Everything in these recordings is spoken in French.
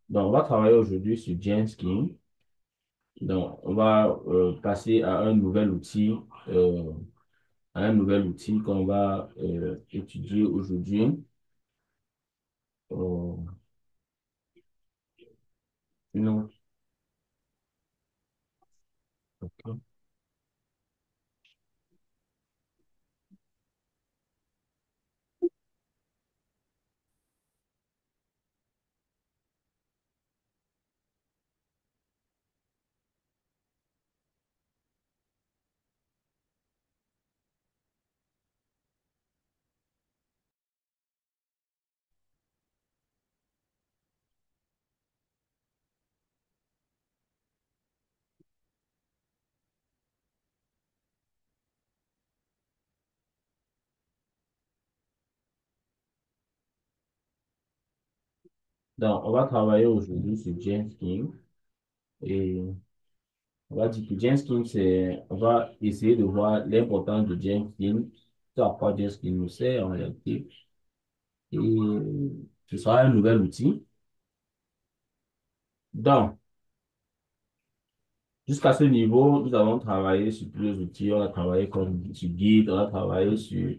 Donc, on va travailler aujourd'hui sur Jenkins. Donc, on va passer à un nouvel outil qu'on va étudier aujourd'hui. Euh, non, ok. Donc, on va travailler aujourd'hui sur Jenkins et on va dire que Jenkins, on va essayer de voir l'importance de Jenkins, ce à quoi Jenkins nous sert en réalité. Et ce sera un nouvel outil. Donc, jusqu'à ce niveau, nous avons travaillé sur plusieurs outils. On a travaillé comme sur Git, on a travaillé sur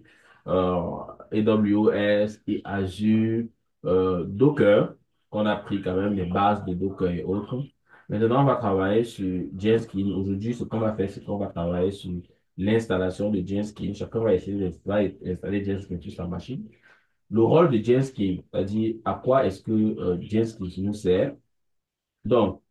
AWS et Azure, Docker, qu'on a pris quand même les bases de Docker et autres. Maintenant, on va travailler sur Jenkins. Aujourd'hui, ce qu'on va faire, c'est qu'on va travailler sur l'installation de Jenkins. Chacun va essayer d'installer Jenkins sur sa machine. Le rôle de Jenkins, c'est-à-dire à quoi est-ce que Jenkins nous sert. Donc,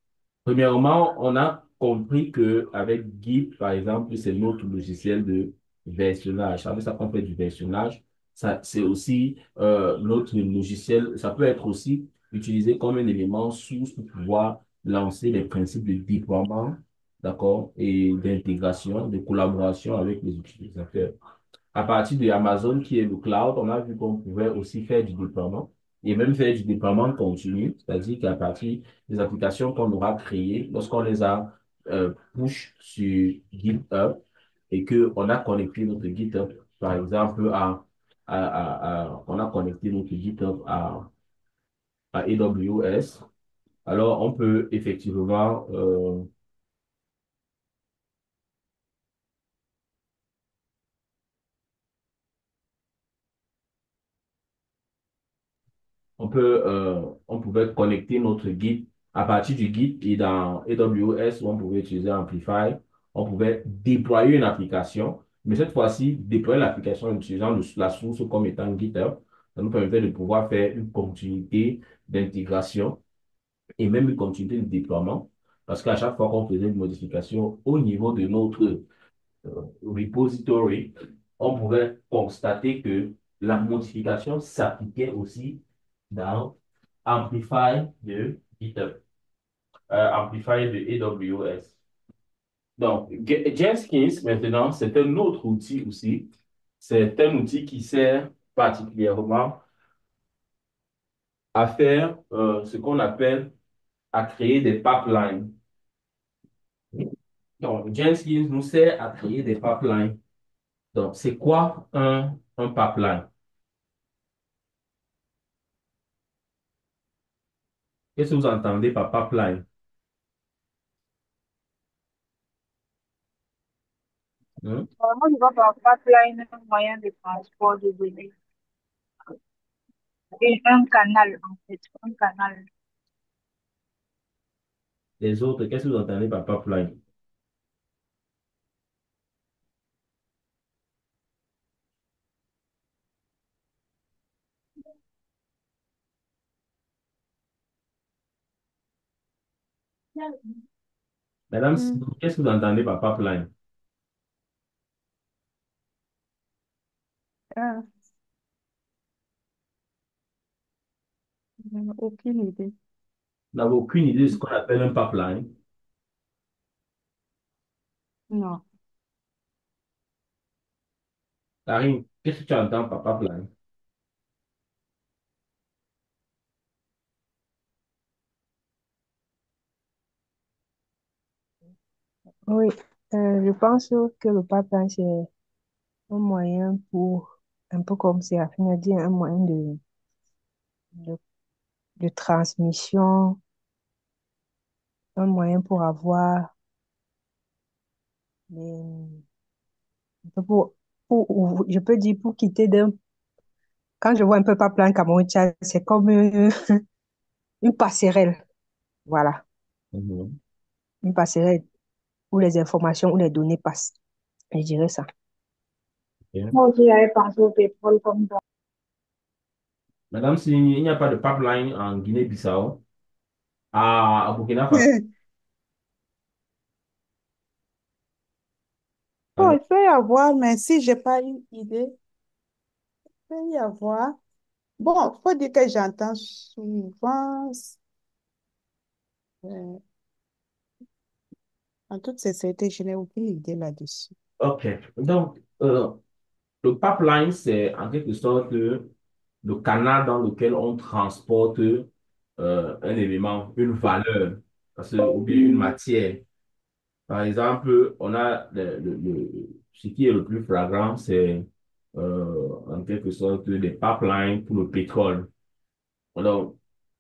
premièrement, on a compris que avec Git, par exemple, c'est notre logiciel de versionnage. Ça veut dire qu'on fait du versionnage. Ça, c'est aussi notre logiciel. Ça peut être aussi utilisé comme un élément source pour pouvoir lancer les principes de déploiement, d'accord, et d'intégration, de collaboration avec les utilisateurs. À partir de Amazon, qui est le cloud, on a vu qu'on pouvait aussi faire du déploiement et même faire du déploiement continu, c'est-à-dire qu'à partir des applications qu'on aura créées, lorsqu'on les a push sur GitHub et qu'on a connecté notre GitHub, par exemple, on a connecté notre GitHub à AWS, alors on peut effectivement on pouvait connecter notre guide à partir du guide et dans AWS, où on pouvait utiliser Amplify, on pouvait déployer une application, mais cette fois-ci, déployer l'application en utilisant la source comme étant GitHub, ça nous permettait de pouvoir faire une continuité d'intégration et même une continuité de déploiement, parce qu'à chaque fois qu'on faisait une modification au niveau de notre repository, on pouvait constater que la modification s'appliquait aussi dans Amplify de GitHub, Amplify de AWS. Donc, Jenkins, maintenant, c'est un autre outil aussi. C'est un outil qui sert particulièrement à faire ce qu'on appelle à créer des pipelines. Donc, Jenkins nous sert à créer des pipelines. Donc, c'est quoi un pipeline? Qu'est-ce que vous entendez par pipeline? Hein? Moi, je vois par pipeline un moyen de transport de données et un canal, en fait, un canal. Les autres, qu'est-ce que vous entendez par pipeline? Madame, Hmm, qu'est-ce que vous entendez par pipeline? ah, aucune idée. Vous n'avez aucune idée de ce qu'on appelle un pipeline. Non. Karine, qu'est-ce que tu entends par pipeline? Oui, je pense que le pipeline, c'est un moyen pour, un peu comme c'est afin de dire, un moyen de, de transmission, un moyen pour avoir les, pour, je peux dire pour quitter d'un, quand je vois un peu pas plan Cameroun-Tchad, c'est comme une passerelle. Voilà, Mhm. une passerelle où les informations, où les données passent. Je dirais ça. Ok. Moi aussi, j'avais pensé au pétrole comme toi. Madame, s'il n'y a pas de pipeline en Guinée-Bissau, à Burkina Faso, Bon, alors, il peut y avoir, mais si j'ai pas une idée, il peut y avoir. Bon, faut dire que j'entends souvent, euh, en toute sincérité, je n'ai aucune idée là-dessus. ok. Donc, le pipeline, c'est en quelque sorte le canal dans lequel on transporte un élément, une valeur, parce que, ou bien une matière. Par exemple, on a ce qui est le plus flagrant, c'est en quelque sorte des pipelines pour le pétrole. Alors,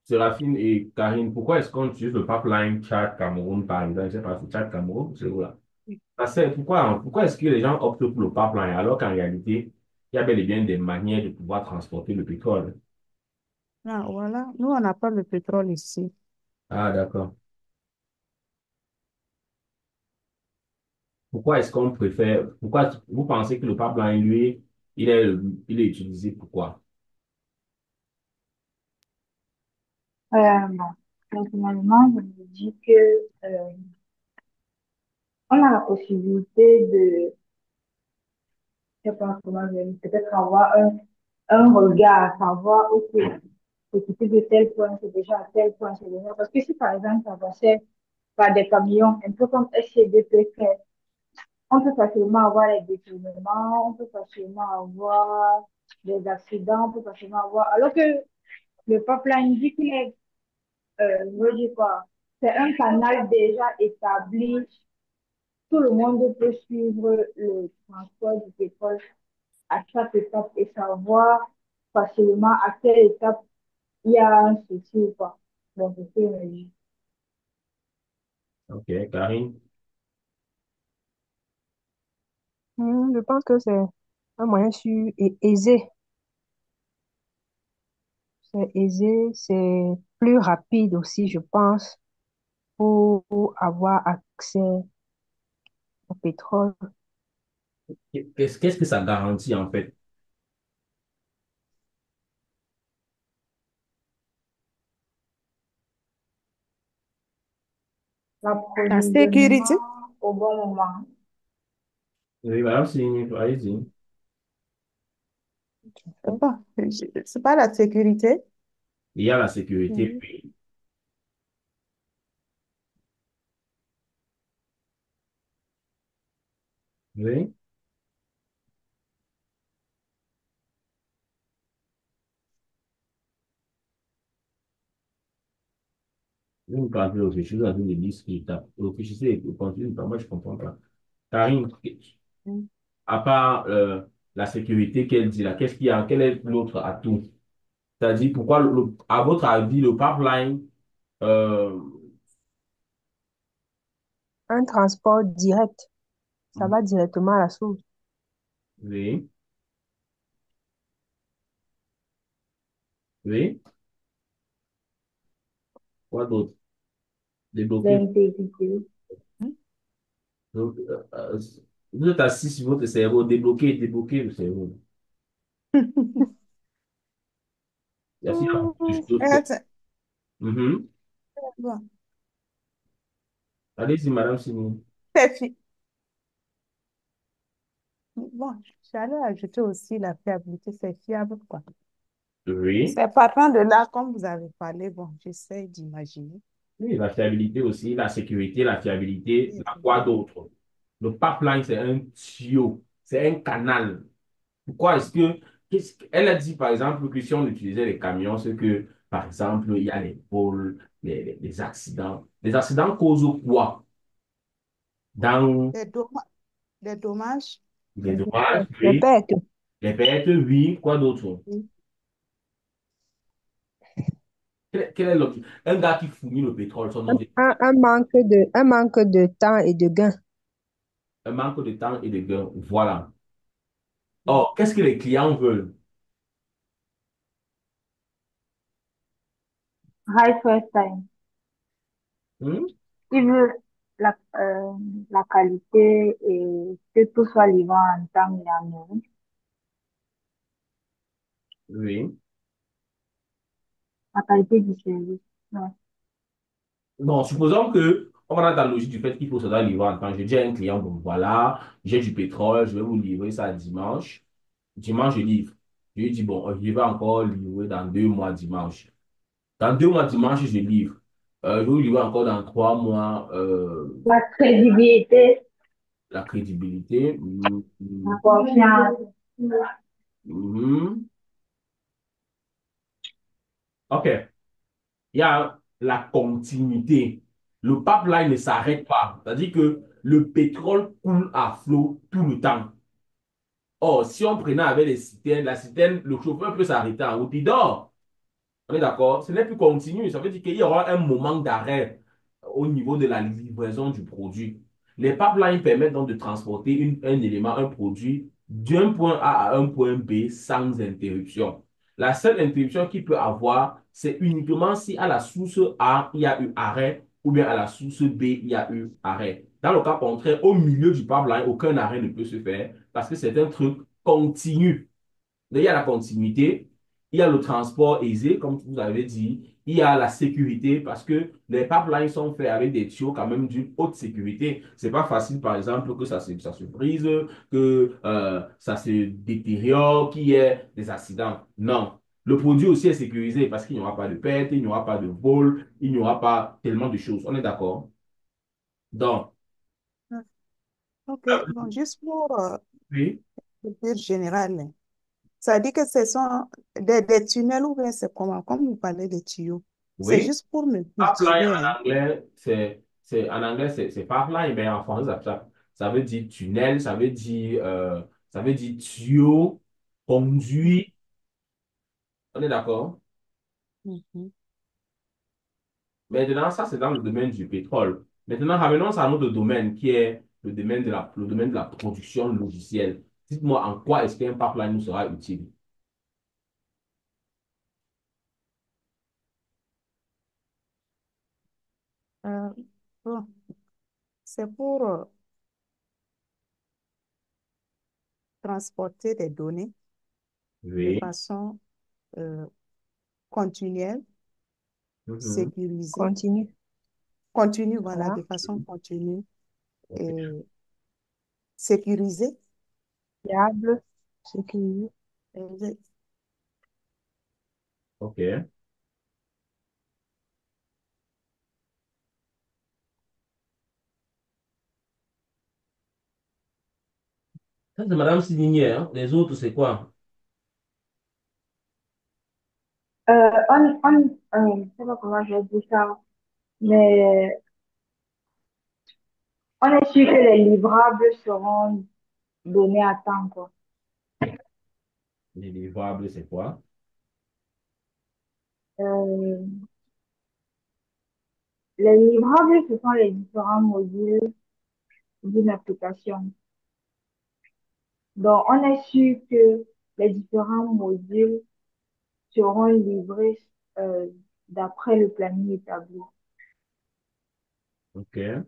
Séraphine et Karine, pourquoi est-ce qu'on utilise le pipeline Tchad-Cameroun, par exemple? Je sais pas, c'est Tchad-Cameroun, c'est où là? Pourquoi est-ce que les gens optent pour le pipeline alors qu'en réalité, il y a bel et bien des manières de pouvoir transporter le pétrole? Ah, voilà, nous, on n'a pas le pétrole ici. Ah, d'accord. Pourquoi est-ce qu'on préfère, pourquoi vous pensez que le pipeline, lui, il est utilisé pourquoi? Bon, personnellement, je me dis que on a la possibilité de, je sais pas comment je vais dire, peut-être avoir un regard, savoir, ok, c'est quitté de tel point, c'est déjà à tel point, c'est déjà. Parce que si par exemple, ça passait par des camions, un peu comme SCDP fait, on peut facilement avoir des détournements, on peut facilement avoir des accidents, on peut facilement avoir. Alors que le pipeline, vu qu'il est, je veux dire quoi, c'est un canal déjà établi, tout le monde peut suivre le transport du pétrole à chaque étape et savoir facilement à quelle étape il y a un souci ou pas. Donc, c'est ce que je me dis. Ok, Karine. Je pense que c'est un moyen sûr et aisé. C'est aisé, c'est plus rapide aussi, je pense, pour avoir accès au pétrole. Qu'est-ce que ça garantit en fait? La sécurité? L'approvisionnement au bon moment. Oui, madame, allez-y. C'est pas, c'est pas la sécurité. Il y a la sécurité, Mhm. oui. Oui. Vous me parlez de réfléchir, vous avez des listes qui tapent. Réfléchissez et continuez. Moi, je ne comprends pas. Karine, à part la sécurité qu'elle dit là, qu'est-ce qu'il y a, quel est l'autre atout? C'est-à-dire, pourquoi, à votre avis, le pipeline, euh, Un transport direct, ça va directement à la source. oui, oui, quoi d'autre? Débloquer. L'intégrité. Donc, vous êtes assis sur votre cerveau, débloquer le cerveau. Il y a aussi beaucoup de choses. Attends, Mhm. bon, Allez-y, madame Simon. c'est bon, j'allais ajouter aussi la fiabilité, c'est fiable, quoi. Oui. C'est partant de là, comme vous avez parlé, bon, j'essaie d'imaginer. Oui, la fiabilité aussi, la sécurité, la fiabilité, Oui, la quoi d'autre? Le pipeline, c'est un tuyau, c'est un canal. Pourquoi est-ce que, elle a dit par exemple que si on utilisait les camions, c'est que, par exemple, il y a les vols, les accidents. Les accidents causent quoi? Dans des dommages, des dommages, les dommages, Les oui. pertes, Les pertes, oui. Quoi d'autre? oui. Quel est l'objectif? Un gars qui fournit le pétrole, son objectif, Un manque de temps et de gain. un manque de temps et de gain. Voilà. Or, qu'est-ce que les clients veulent? High first time. Hmm? Il veut la qualité et que tout soit livré en temps et en heure. Oui. La qualité du service. Ouais. Bon, supposons que on va dans la logique du fait qu'il faut se doit livrer en temps. Je dis à un client, bon, voilà, j'ai du pétrole, je vais vous livrer ça dimanche. Dimanche, je livre. Je lui dis, bon, je vais encore livrer dans 2 mois dimanche. Dans 2 mois dimanche, je livre. Je vais vous livrer encore dans 3 mois La crédibilité, la crédibilité. la confiance. Mhm. OK. Il y a la continuité. Le pipeline ne s'arrête pas. C'est-à-dire que le pétrole coule à flot tout le temps. Or, si on prenait avec les citernes, la citerne, le chauffeur peut s'arrêter en route, il dort. On est d'accord? Ce n'est plus continu. Ça veut dire qu'il y aura un moment d'arrêt au niveau de la livraison du produit. Les pipelines permettent donc de transporter un élément, un produit, d'un point A à un point B sans interruption. La seule interruption qu'il peut avoir, c'est uniquement si à la source A, il y a eu arrêt, ou bien à la source B, il y a eu arrêt. Dans le cas contraire, au milieu du pipeline, aucun arrêt ne peut se faire parce que c'est un truc continu. Il y a la continuité, il y a le transport aisé, comme vous avez dit, il y a la sécurité parce que les pipelines sont faits avec des tuyaux quand même d'une haute sécurité. C'est pas facile, par exemple, que ça se brise, que ça se détériore, qu'il y ait des accidents. Non. Le produit aussi est sécurisé parce qu'il n'y aura pas de perte, il n'y aura pas de vol, il n'y aura pas tellement de choses. On est d'accord? Donc, Ah, ok, bon, juste pour oui, le dire général, hein. Ça dit que ce sont des tunnels ou bien c'est comment? Comme vous parlez de tuyaux. C'est oui. juste pour me Pipeline cultiver, hein. en anglais, en anglais, c'est pipeline, mais en français, ça veut dire tunnel, ça veut dire tuyau, conduit. On est d'accord? Mhm. Maintenant, ça, c'est dans le domaine du pétrole. Maintenant, ramenons à un autre domaine qui est le domaine de la production logicielle. Dites-moi en quoi est-ce qu'un pipeline nous sera utile? Euh, bon, c'est pour transporter des données de Oui. façon euh, continuelle, Mhm. sécurisée, Continue. continue, voilà, Voilà. de façon continue OK. et sécurisée. Fiable. Sécurisé. Et OK. Ça, c'est Madame Signé, hein. Les autres, c'est quoi? Je sais pas comment je vais dire ça, mais on est sûr que les livrables seront donnés à temps, quoi. Les livrables, c'est quoi? Euh, les livrables, ce sont les différents modules d'une application. Donc, on est sûr que les différents modules seront livrés euh, d'après le planning établi. OK.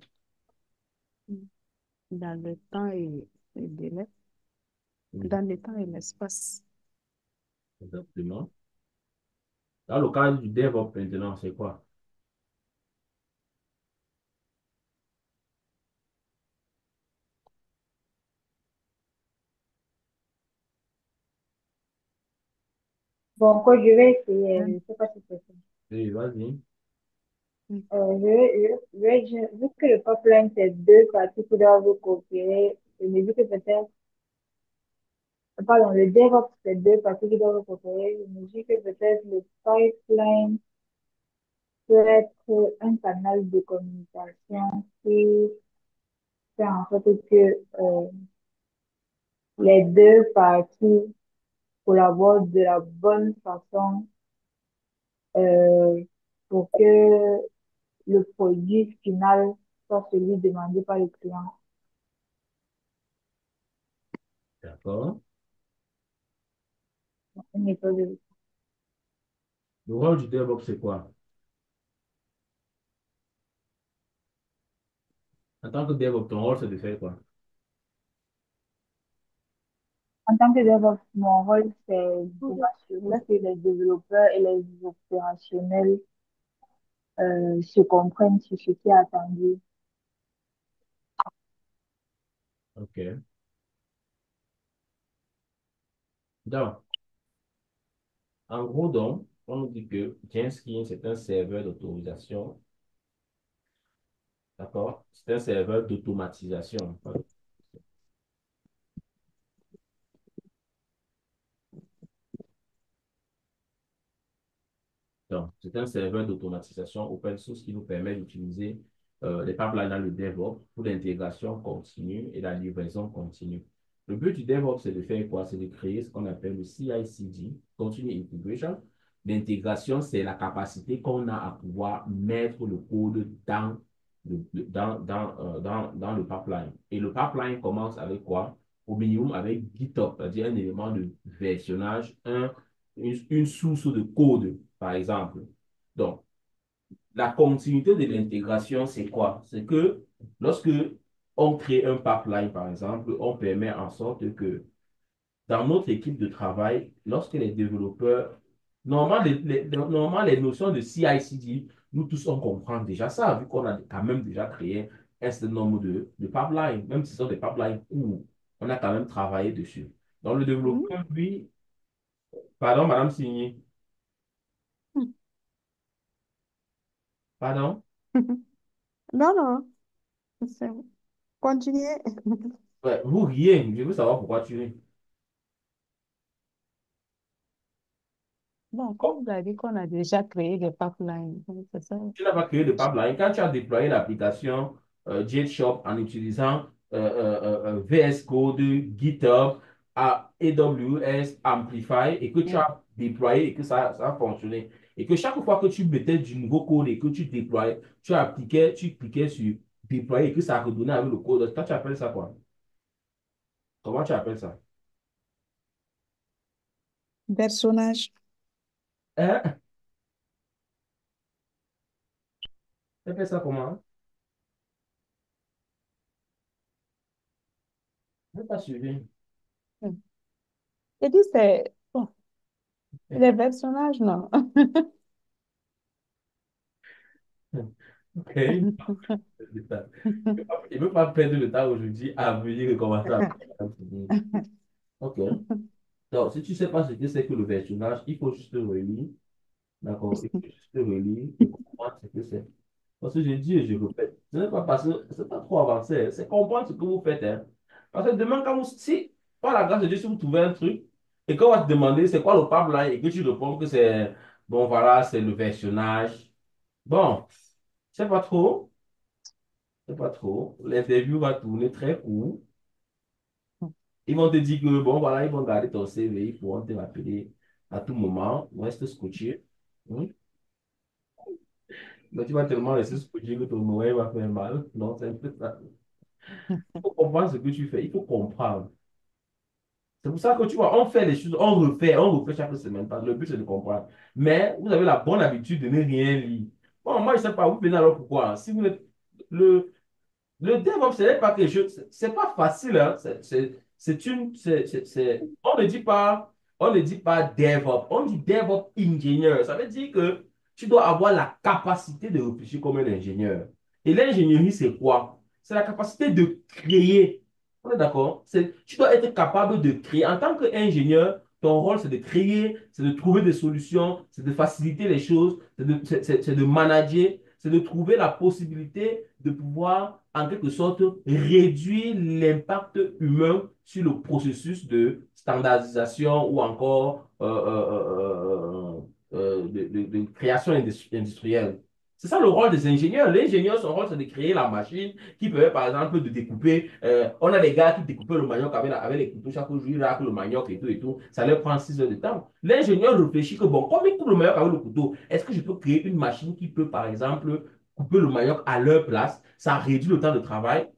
dans le temps et le délai, Mhm. dans le temps et l'espace. Exactement. Dans le cadre du DevOps maintenant, c'est quoi? Bon, quoi, je vais essayer, je Hein? ne sais pas si c'est ça. Oui, vas-y. Mm. Vu que le pipeline, c'est deux parties qui doivent coopérer, je me dis que peut-être, pardon, le DevOps, c'est deux parties qui doivent coopérer, je me dis que peut-être le pipeline peut être un canal de communication qui fait en sorte que les deux parties collaborent de la bonne façon pour que le produit final soit celui demandé par le client. D'accord. Une méthode. Le rôle du DevOps, c'est quoi? En tant que DevOps, ton rôle, c'est de faire quoi? En tant que DevOps, mon rôle, c'est de m'assurer que les développeurs et les opérationnels se comprennent sur ce qui est attendu. OK. Donc, en gros, donc, on nous dit que Jenkins, c'est un serveur d'autorisation. D'accord? C'est un serveur d'automatisation. Donc, c'est un serveur d'automatisation open source qui nous permet d'utiliser les pipelines dans le DevOps pour l'intégration continue et la livraison continue. Le but du DevOps, c'est de faire quoi? C'est de créer ce qu'on appelle le CI/CD, Continuous Integration. L'intégration, c'est la capacité qu'on a à pouvoir mettre le code dans le pipeline. Et le pipeline commence avec quoi? Au minimum avec GitHub, c'est-à-dire un élément de versionnage, une source de code par exemple. Donc, la continuité de l'intégration, c'est quoi? C'est que lorsque on crée un pipeline, par exemple, on permet en sorte que dans notre équipe de travail, lorsque les développeurs, normalement, les notions de CI/CD, nous tous, on comprend déjà ça, vu qu'on a quand même déjà créé un certain nombre de pipelines, même si ce sont des pipelines courts, on a quand même travaillé dessus. Donc, le Mhm. développeur, lui, pardon, Madame Signy, pardon. Non, non, c'est- continuez. Ouais, vous riez, je veux savoir pourquoi tu ris. Bon, comme vous avez dit qu'on a déjà créé des pipelines, donc c'est ça. Tu n'as pas créé de pipeline. Quand tu as déployé l'application JetShop en utilisant VS Code, GitHub, AWS, Amplify, et que tu Mm. as déployé et que ça a fonctionné, et que chaque fois que tu mettais du nouveau code et que tu déployais, tu cliquais sur déployer et que ça redonnait avec le code, toi, tu appelles ça quoi? Comment tu appelles ça? Personnage. Hein? Tu appelles ça comment? Je n'ai pas suivi. Mm. J'ai dit, c'est bon, les personnages, non. Ok. Il ne veut pas perdre le temps aujourd'hui à venir recommencer à faire. Ok. Donc, si tu ne sais pas ce que c'est que le versionnage, il faut juste relire. D'accord? Il faut juste relire et comprendre ce que c'est. Parce que je dis et je répète, ce n'est pas parce que c'est pas trop avancé, hein. C'est comprendre ce que vous faites. Hein. Parce que demain, si, par la grâce de Dieu, si vous trouvez un truc et qu'on va te demander c'est quoi le pipeline et que tu réponds que c'est, bon, voilà, c'est le versionnage. Bon, c'est pas trop. C'est pas trop. L'interview va tourner très court. Ils vont te dire que, bon, voilà, ils vont garder ton CV, ils pourront te rappeler à tout moment. Reste scotché. Oui. Mais tu vas tellement rester scotché que ton oreille va faire mal. Non, c'est un peu ça. Il faut comprendre ce que tu fais. Il faut comprendre. C'est pour ça que tu vois, on fait les choses, on refait chaque semaine. Parce que le but, c'est de comprendre. Mais vous avez la bonne habitude de ne rien lire. Bon, moi, je ne sais pas, vous venez alors pourquoi? Si vous êtes le, Le DevOps, ce n'est pas quelque chose, c'est pas facile, hein. On ne dit pas DevOps, on dit DevOps ingénieur. Ça veut dire que tu dois avoir la capacité de réfléchir comme un ingénieur. Et l'ingénierie, c'est quoi? C'est la capacité de créer. On est d'accord? Tu dois être capable de créer. En tant qu'ingénieur, ton rôle, c'est de créer, c'est de trouver des solutions, c'est de faciliter les choses, c'est de manager, c'est de trouver la possibilité de pouvoir, en quelque sorte, réduire l'impact humain sur le processus de standardisation ou encore de création industrielle. C'est ça le rôle des ingénieurs. L'ingénieur, son rôle, c'est de créer la machine qui permet, par exemple, de découper. On a des gars qui découpent le manioc avec les couteaux chaque jour, ils raclent le manioc et tout et tout. Ça leur prend 6 heures de temps. L'ingénieur réfléchit que, bon, comme ils coupent le manioc avec le couteau, est-ce que je peux créer une machine qui peut, par exemple, couper le manioc à leur place? Ça réduit le temps de travail.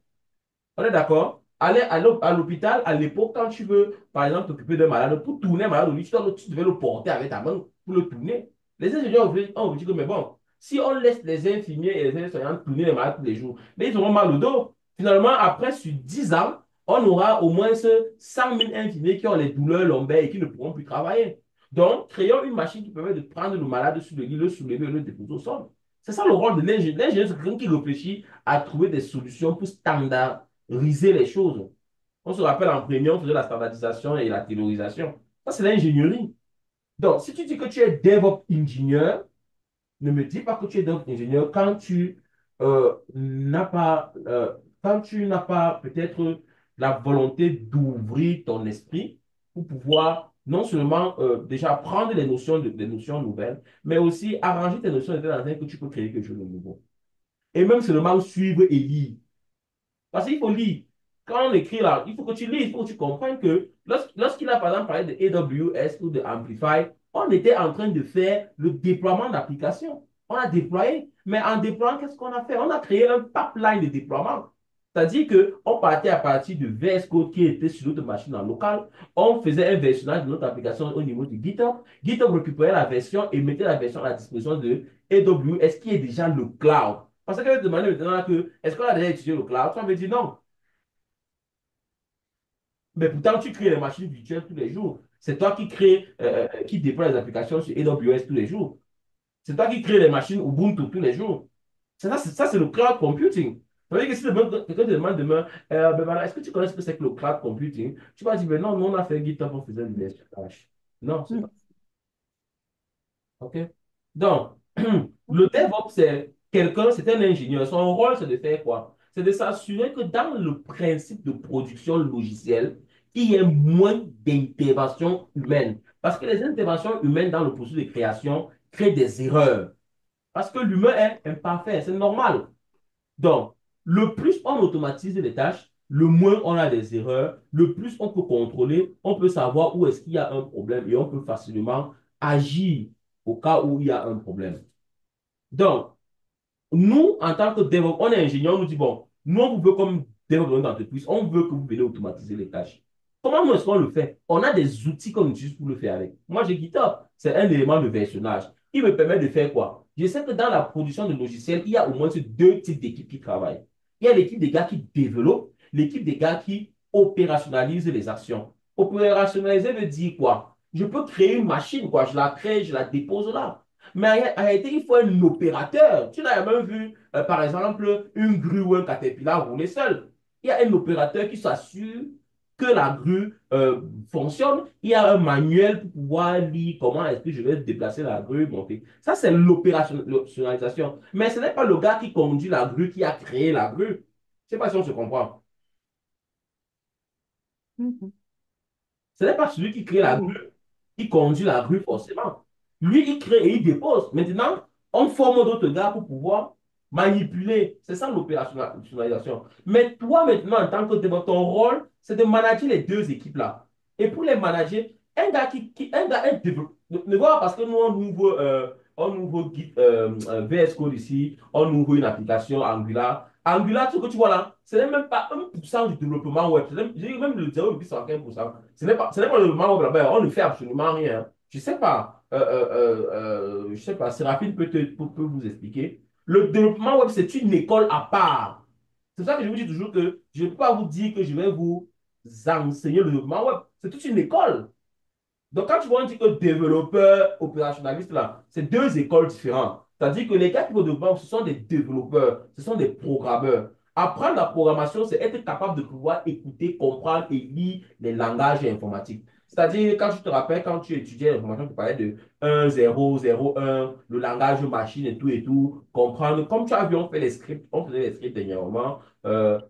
On est d'accord? Aller à l'hôpital, à l'époque, quand tu veux, par exemple, t'occuper d'un malade, pour tourner un malade au lit, tu devais le porter avec ta main pour le tourner. Les ingénieurs ont dit que, mais bon, si on laisse les infirmiers et les soignants tourner les malades tous les jours, mais ils auront mal au dos. Finalement, après, sur 10 ans, on aura au moins 100 000 infirmiers qui ont les douleurs lombaires et qui ne pourront plus travailler. Donc, créons une machine qui permet de prendre le malade sur le lit, le soulever et le déposer au sol. C'est ça le rôle de l'ingénieur. L'ingénieur, c'est quelqu'un qui réfléchit à trouver des solutions pour standardiser les choses. On se rappelle en premier, on faisait la standardisation et la taylorisation. Ça, c'est l'ingénierie. Donc, si tu dis que tu es DevOps ingénieur, ne me dis pas que tu es DevOps ingénieur quand tu n'as pas peut-être la volonté d'ouvrir ton esprit pour pouvoir non seulement déjà prendre des notions nouvelles, mais aussi arranger tes notions de telle manière que tu peux créer quelque chose de nouveau. Et même seulement suivre et lire. Parce qu'il faut lire. Quand on écrit là, il faut que tu lis, il faut que tu comprennes que lorsqu'il a par exemple parlé de AWS ou de Amplify, on était en train de faire le déploiement d'applications. On a déployé, mais en déployant, qu'est-ce qu'on a fait? On a créé un pipeline de déploiement. C'est-à-dire qu'on partait à partir de VS Code qui était sur notre machine en local. On faisait un versionnage de notre application au niveau du GitHub. GitHub récupérait la version et mettait la version à la disposition de AWS qui est déjà le cloud. Parce que je demande maintenant que est-ce qu'on a déjà étudié le cloud? On me dit non. Mais pourtant, tu crées les machines virtuelles tous les jours. C'est toi qui crée, qui déploie les applications sur AWS tous les jours. C'est toi qui crée les machines Ubuntu tous les jours. Ça, c'est le cloud computing. Ça veut dire que si quelqu'un te demande demain, ben voilà, est-ce que tu connais ce que c'est que le cloud computing? Tu vas dire, ben non, nous on a fait GitHub, on faisait du versionage. Non, c'est Mm. pas. OK? Donc, le DevOps, c'est quelqu'un, c'est un ingénieur. Son rôle, c'est de faire quoi? C'est de s'assurer que dans le principe de production logicielle, il y ait moins d'intervention humaine. Parce que les interventions humaines dans le processus de création créent des erreurs. Parce que l'humain est imparfait, c'est normal. Donc, le plus on automatise les tâches, le moins on a des erreurs, le plus on peut contrôler, on peut savoir où est-ce qu'il y a un problème et on peut facilement agir au cas où il y a un problème. Donc, nous, en tant que développeurs, on est ingénieur, on nous dit, bon, nous, on veut comme développeur d'entreprise, on veut que vous venez automatiser les tâches. Comment est-ce qu'on le fait? On a des outils qu'on utilise pour le faire avec. Moi, j'ai GitHub, c'est un élément de versionnage. Il me permet de faire quoi? Je sais que dans la production de logiciels, il y a au moins deux types d'équipes qui travaillent. Il y a l'équipe des gars qui développent, l'équipe des gars qui opérationnalisent les actions. Opérationnaliser veut dire quoi? Je peux créer une machine, quoi. Je la crée, je la dépose là. Mais en réalité, il faut un opérateur. Tu n'as même vu, par exemple, une grue ou un caterpillar rouler seul. Il y a un opérateur qui s'assure que la grue fonctionne. Il y a un manuel pour pouvoir lire comment est-ce que je vais déplacer la grue, monter. Ça, c'est l'opérationnalisation. Mais ce n'est pas le gars qui conduit la grue qui a créé la grue. Je ne sais pas si on se comprend. Mhm. Ce n'est pas celui qui crée la Oui. grue qui conduit la grue forcément. Lui, il crée et il dépose. Maintenant, on forme d'autres gars pour pouvoir manipuler. C'est ça l'opérationnalisation. Mais toi, maintenant, en tant que développeur, ton rôle, c'est de manager les deux équipes-là. Et pour les manager, un gars, un développeur, ne vois pas parce que nous, on ouvre VS Code ici, on ouvre une application Angular. Angular, ce que tu vois là, ce n'est même pas 1% du développement web. J'ai même le 0,75%. Ce n'est pas le développement web là-bas. On ne fait absolument rien. Je ne sais pas. Je sais pas. Séraphine peut vous expliquer. Le développement web, c'est une école à part. C'est ça que je vous dis toujours que je ne peux pas vous dire que je vais vous enseigner le développement web. C'est toute une école. Donc, quand tu vois un petit peu développeur, opérationnaliste, là, c'est deux écoles différentes. C'est-à-dire que les gars qui vont développer, ce sont des développeurs, ce sont des programmeurs. Apprendre la programmation, c'est être capable de pouvoir écouter, comprendre et lire les langages informatiques. C'est-à-dire, quand tu te rappelles, quand tu étudiais l'information, tu parlais de 1, 0, 0, 1, le langage machine et tout, comprendre. Comme tu as vu, on fait les scripts, on faisait les scripts dernièrement.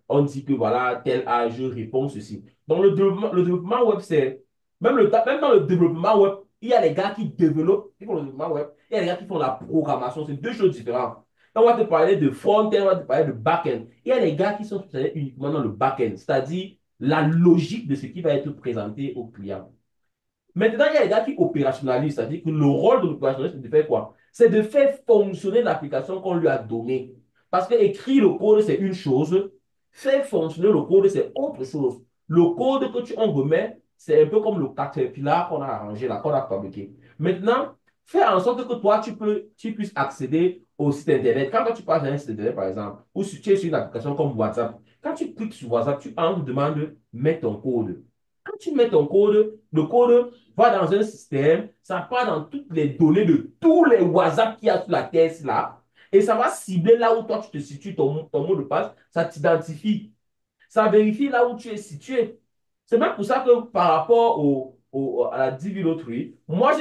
On dit que voilà, tel âge répond ceci. Donc, le développement web, c'est même dans le développement web, il y a les gars qui développent, qui font le développement web, il y a les gars qui font la programmation. C'est deux choses différentes. On va te parler de front-end, on va te parler de back-end. Il y a des gars qui sont spécialisés uniquement dans le back-end, c'est-à-dire la logique de ce qui va être présenté au client. Maintenant, il y a des gars qui opérationnalisent, c'est-à-dire que le rôle de l'opérationnaliste, c'est de faire quoi? C'est de faire fonctionner l'application qu'on lui a donnée. Parce que écrire le code, c'est une chose, faire fonctionner le code, c'est autre chose. Le code que on remet, c'est un peu comme le Caterpillar qu'on a arrangé, là, qu'on a fabriqué. Maintenant, faire en sorte que toi, tu puisses accéder au site Internet. Quand toi, tu passes sur un site Internet, par exemple, ou si tu es sur une application comme WhatsApp, quand tu cliques sur WhatsApp, on te demande mets ton code. Quand tu mets ton code, le code va dans un système, ça part dans toutes les données de tous les WhatsApp qu'il y a sur la terre là, et ça va cibler là où toi tu te situes, ton mot de passe, ça t'identifie. Ça vérifie là où tu es situé. C'est même pour ça que par rapport à la diviloterie, moi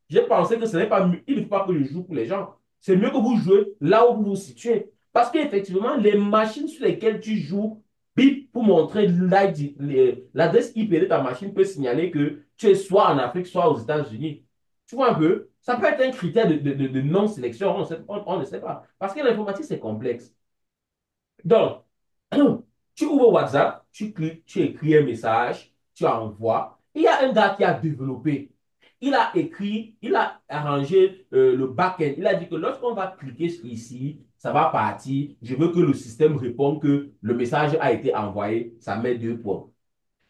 j'ai pensé que ce n'est pas mieux, il ne faut pas que je joue pour les gens. C'est mieux que vous jouez là où vous vous situez. Parce qu'effectivement, les machines sur lesquelles tu joues, bip, pour montrer l'adresse IP de ta machine peut signaler que tu es soit en Afrique, soit aux États-Unis. Tu vois un peu? Ça peut être un critère de non-sélection, on ne sait pas. Parce que l'informatique, c'est complexe. Donc, tu ouvres WhatsApp, tu cliques, tu écris un message, tu envoies. Il y a un gars qui a développé. Il a écrit, il a arrangé le back-end. Il a dit que lorsqu'on va cliquer ici, ça va partir. Je veux que le système réponde que le message a été envoyé. Ça met 2 points.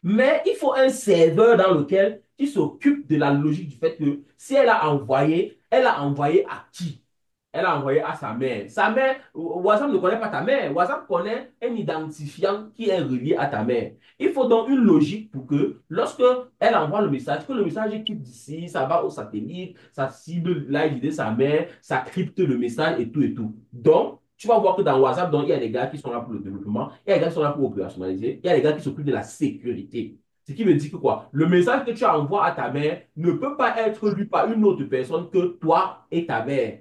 Mais il faut un serveur dans lequel qui s'occupe de la logique du fait que si elle a envoyé à qui? Elle a envoyé à sa mère. Sa mère, WhatsApp ne connaît pas ta mère. WhatsApp connaît un identifiant qui est relié à ta mère. Il faut donc une logique pour que lorsque elle envoie le message, que le message quitte d'ici, ça va au satellite, ça cible l'ID de sa mère, ça crypte le message et tout et tout. Donc, tu vas voir que dans WhatsApp, donc, il y a des gars qui sont là pour le développement, il y a des gars qui sont là pour opérationnaliser, il y a des gars qui s'occupent de la sécurité. Ce qui veut dire que quoi? Le message que tu envoies à ta mère ne peut pas être lu par une autre personne que toi et ta mère.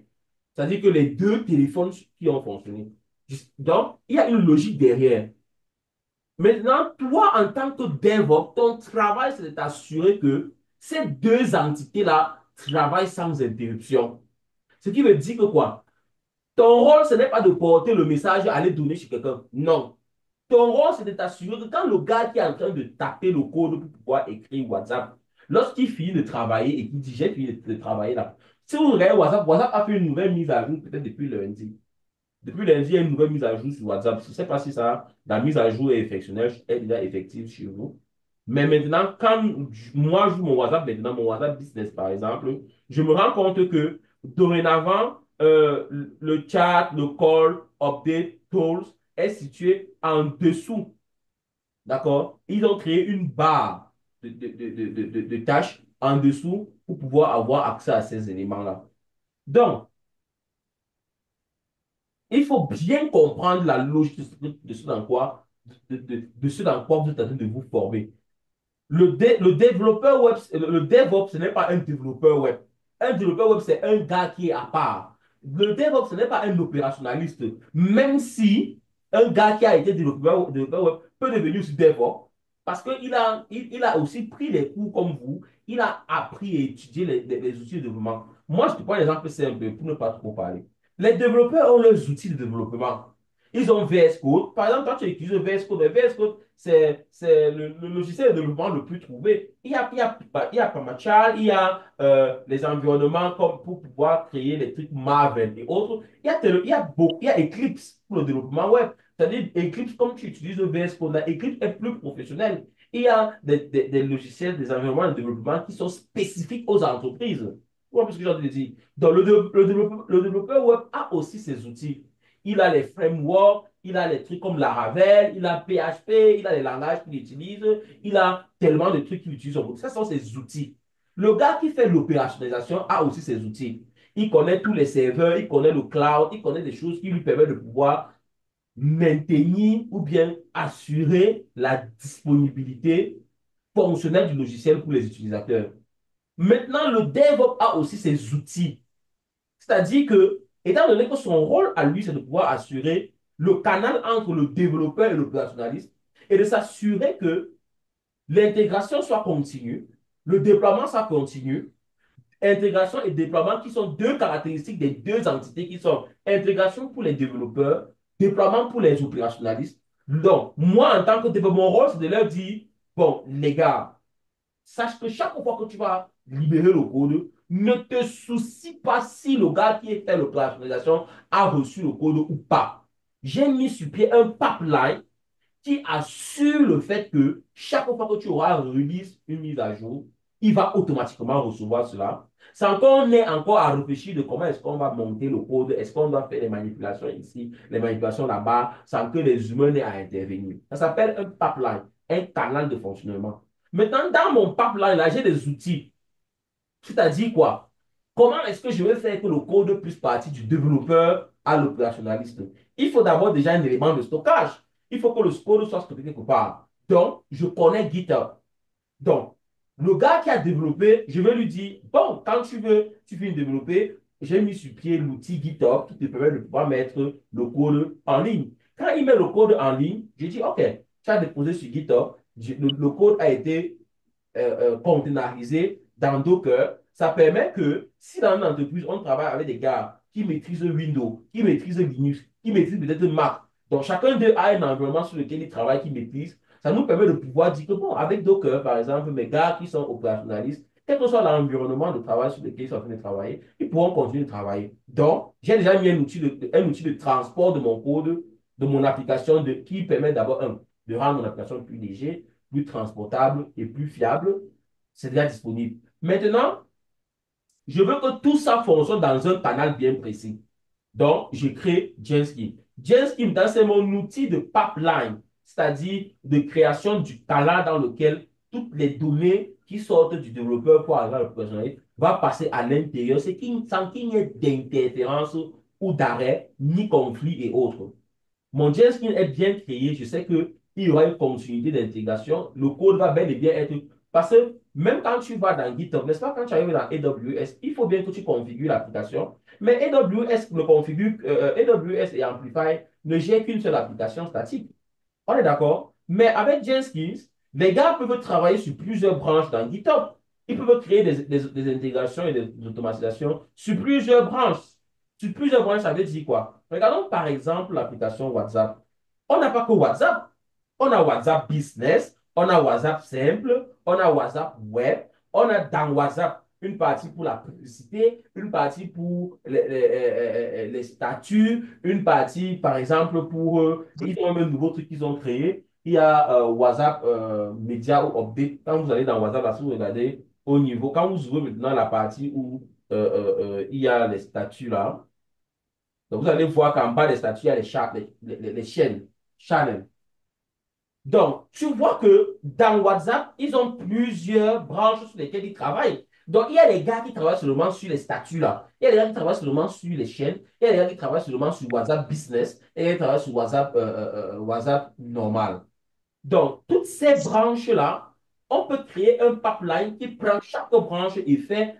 C'est-à-dire que les deux téléphones qui ont fonctionné. Donc, il y a une logique derrière. Maintenant, toi, en tant que DevOps, ton travail, c'est de t'assurer que ces deux entités-là travaillent sans interruption. Ce qui veut dire que quoi? Ton rôle, ce n'est pas de porter le message, aller donner chez quelqu'un. Non. Ton rôle, c'est de t'assurer que quand le gars qui est en train de taper le code pour pouvoir écrire WhatsApp, lorsqu'il finit de travailler et qu'il dit j'ai fini de travailler là, si vous regardez WhatsApp, WhatsApp a fait une nouvelle mise à jour peut-être depuis lundi. Depuis lundi, il y a une nouvelle mise à jour sur WhatsApp. Je ne sais pas si ça, la mise à jour est effectionnelle, est déjà effective chez vous. Mais maintenant, quand moi je joue mon WhatsApp, maintenant mon WhatsApp business par exemple, je me rends compte que dorénavant, le chat, le call, update, tools est situé en dessous. D'accord? Ils ont créé une barre de tâches en dessous pour pouvoir avoir accès à ces éléments-là. Donc, il faut bien comprendre la logique de ce dans quoi, de ce dans quoi vous êtes en train de vous former. Le développeur web, le DevOps, ce n'est pas un développeur web. Un développeur web, c'est un gars qui est à part. Le DevOps, ce n'est pas un opérationnaliste. Même si un gars qui a été développeur web peut devenir aussi DevOps, parce qu'il a aussi pris les cours comme vous, il a appris et étudié les outils de développement. Moi, je te prends un exemple simple pour ne pas trop parler. Les développeurs ont leurs outils de développement. Ils ont VS Code. Par exemple, quand tu utilises VS Code, VS Code, c'est le logiciel de développement le plus trouvé. Il y a PyMachal, il y a les environnements comme pour pouvoir créer les trucs Maven et autres. Il y a Eclipse pour le développement web. C'est-à-dire, Eclipse, comme tu utilises le VS Code, là, Eclipse est plus professionnel. Il y a des logiciels, des environnements de développement qui sont spécifiques aux entreprises. Tu vois ce que j'ai envie de dire? Donc, le développeur web a aussi ses outils. Il a les frameworks, il a les trucs comme Laravel, il a PHP, il a les langages qu'il utilise, il a tellement de trucs qu'il utilise. Ça sont ses outils. Le gars qui fait l'opérationnalisation a aussi ses outils. Il connaît tous les serveurs, il connaît le cloud, il connaît des choses qui lui permettent de pouvoir maintenir ou bien assurer la disponibilité fonctionnelle du logiciel pour les utilisateurs. Maintenant, le DevOps a aussi ses outils. C'est-à-dire que, étant donné que son rôle à lui, c'est de pouvoir assurer le canal entre le développeur et l'opérationnaliste et de s'assurer que l'intégration soit continue, le déploiement soit continu, Intégration et déploiement qui sont deux caractéristiques des deux entités qui sont intégration pour les développeurs, déploiement pour les opérationnalistes. Donc, moi, en tant que développeur, mon rôle, c'est de leur dire, bon, les gars, sache que chaque fois que tu vas libérer le code, ne te soucie pas si le gars qui fait l'opérationnalisation a reçu le code ou pas. J'ai mis sur pied un pipeline qui assure le fait que chaque fois que tu auras release une mise à jour, il va automatiquement recevoir cela. Sans qu'on ait encore à réfléchir de comment est-ce qu'on va monter le code, est-ce qu'on doit faire les manipulations ici, les manipulations là-bas, sans que les humains aient à intervenir. Ça s'appelle un pipeline, un canal de fonctionnement. Maintenant, dans mon pipeline, là, j'ai des outils. C'est-à-dire quoi? Comment est-ce que je vais faire que le code puisse partir du développeur à l'opérationnaliste? Il faut d'abord déjà un élément de stockage. Il faut que le code soit stocké quelque part. Donc, je connais GitHub. Donc, le gars qui a développé, je vais lui dire, bon, quand tu viens de développer, j'ai mis sur pied l'outil GitHub qui te permet de pouvoir mettre le code en ligne. Quand il met le code en ligne, je dis, OK, tu as déposé sur GitHub, le code a été containerisé dans Docker. Ça permet que si dans une entreprise, on travaille avec des gars qui maîtrisent Windows, qui maîtrisent Linux, qui maîtrisent peut-être Mac, donc chacun d'eux a un environnement sur lequel il travaille, qui maîtrise, ça nous permet de pouvoir dire que, bon, avec Docker, par exemple, mes gars qui sont opérationnalistes, quel que soit l'environnement de travail sur lequel ils sont en train de travailler, ils pourront continuer de travailler. Donc, j'ai déjà mis un outil de transport de mon code, de mon application, qui permet d'abord, de rendre mon application plus léger, plus transportable et plus fiable. C'est déjà disponible. Maintenant, je veux que tout ça fonctionne dans un canal bien précis. Donc, je crée Genskin. Genskin, c'est mon outil de pipeline, c'est-à-dire de création du canal dans lequel toutes les données qui sortent du développeur pour arriver à l'opérationnel va passer à l'intérieur, sans qu'il n'y ait d'interférence ou d'arrêt, ni conflit et autres. Mon Jenkins est bien créé. Je sais qu'il y aura une continuité d'intégration. Le code va bel et bien être. Parce que même quand tu vas dans GitHub, n'est-ce pas, quand tu arrives dans AWS, il faut bien que tu configures l'application. Mais AWS le configure, AWS et Amplify ne gèrent qu'une seule application statique. On est d'accord? Mais avec Jenkins, les gars peuvent travailler sur plusieurs branches dans GitHub. Ils peuvent créer des intégrations et des automatisations sur plusieurs branches. Sur plusieurs branches, ça veut dire quoi? Regardons par exemple l'application WhatsApp. On n'a pas que WhatsApp. On a WhatsApp Business, on a WhatsApp Simple, on a WhatsApp Web, on a dans WhatsApp une partie pour la publicité, une partie pour les statuts, une partie, par exemple, pour... ils ont même un nouveau truc qu'ils ont créé. Il y a WhatsApp Media ou Update. Quand vous allez dans WhatsApp, là, si vous regardez au niveau, quand vous ouvrez maintenant la partie où il y a les statuts là, donc vous allez voir qu'en bas des statuts, il y a les chaînes, channels. Donc, tu vois que dans WhatsApp, ils ont plusieurs branches sur lesquelles ils travaillent. Donc, il y a des gars qui travaillent seulement sur les statuts là. Il y a des gars qui travaillent seulement sur les chaînes. Il y a des gars qui travaillent seulement sur WhatsApp Business. Et il y a des gars qui travaillent sur WhatsApp normal. Donc, toutes ces branches-là, on peut créer un pipeline qui prend chaque branche et fait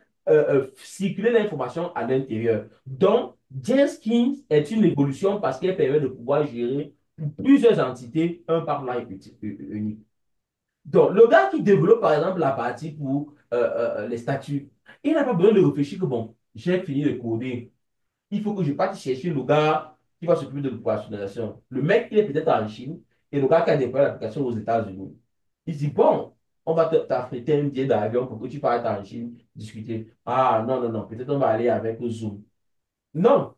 circuler l'information à l'intérieur. Donc, Jenkins est une évolution parce qu'elle permet de pouvoir gérer pour plusieurs entités un pipeline unique. Donc, le gars qui développe, par exemple, la partie pour les statuts, il n'a pas besoin de réfléchir que, bon, j'ai fini de coder. Il faut que je parte chercher le gars qui va s'occuper de l'opérationnalisation. Le mec, il est peut-être en Chine et le gars qui a déployé l'application aux États-Unis. Il dit, bon, on va t'affréter un billet d'avion pour que tu partes en Chine discuter. Ah, non, non, non, peut-être on va aller avec Zoom. Non,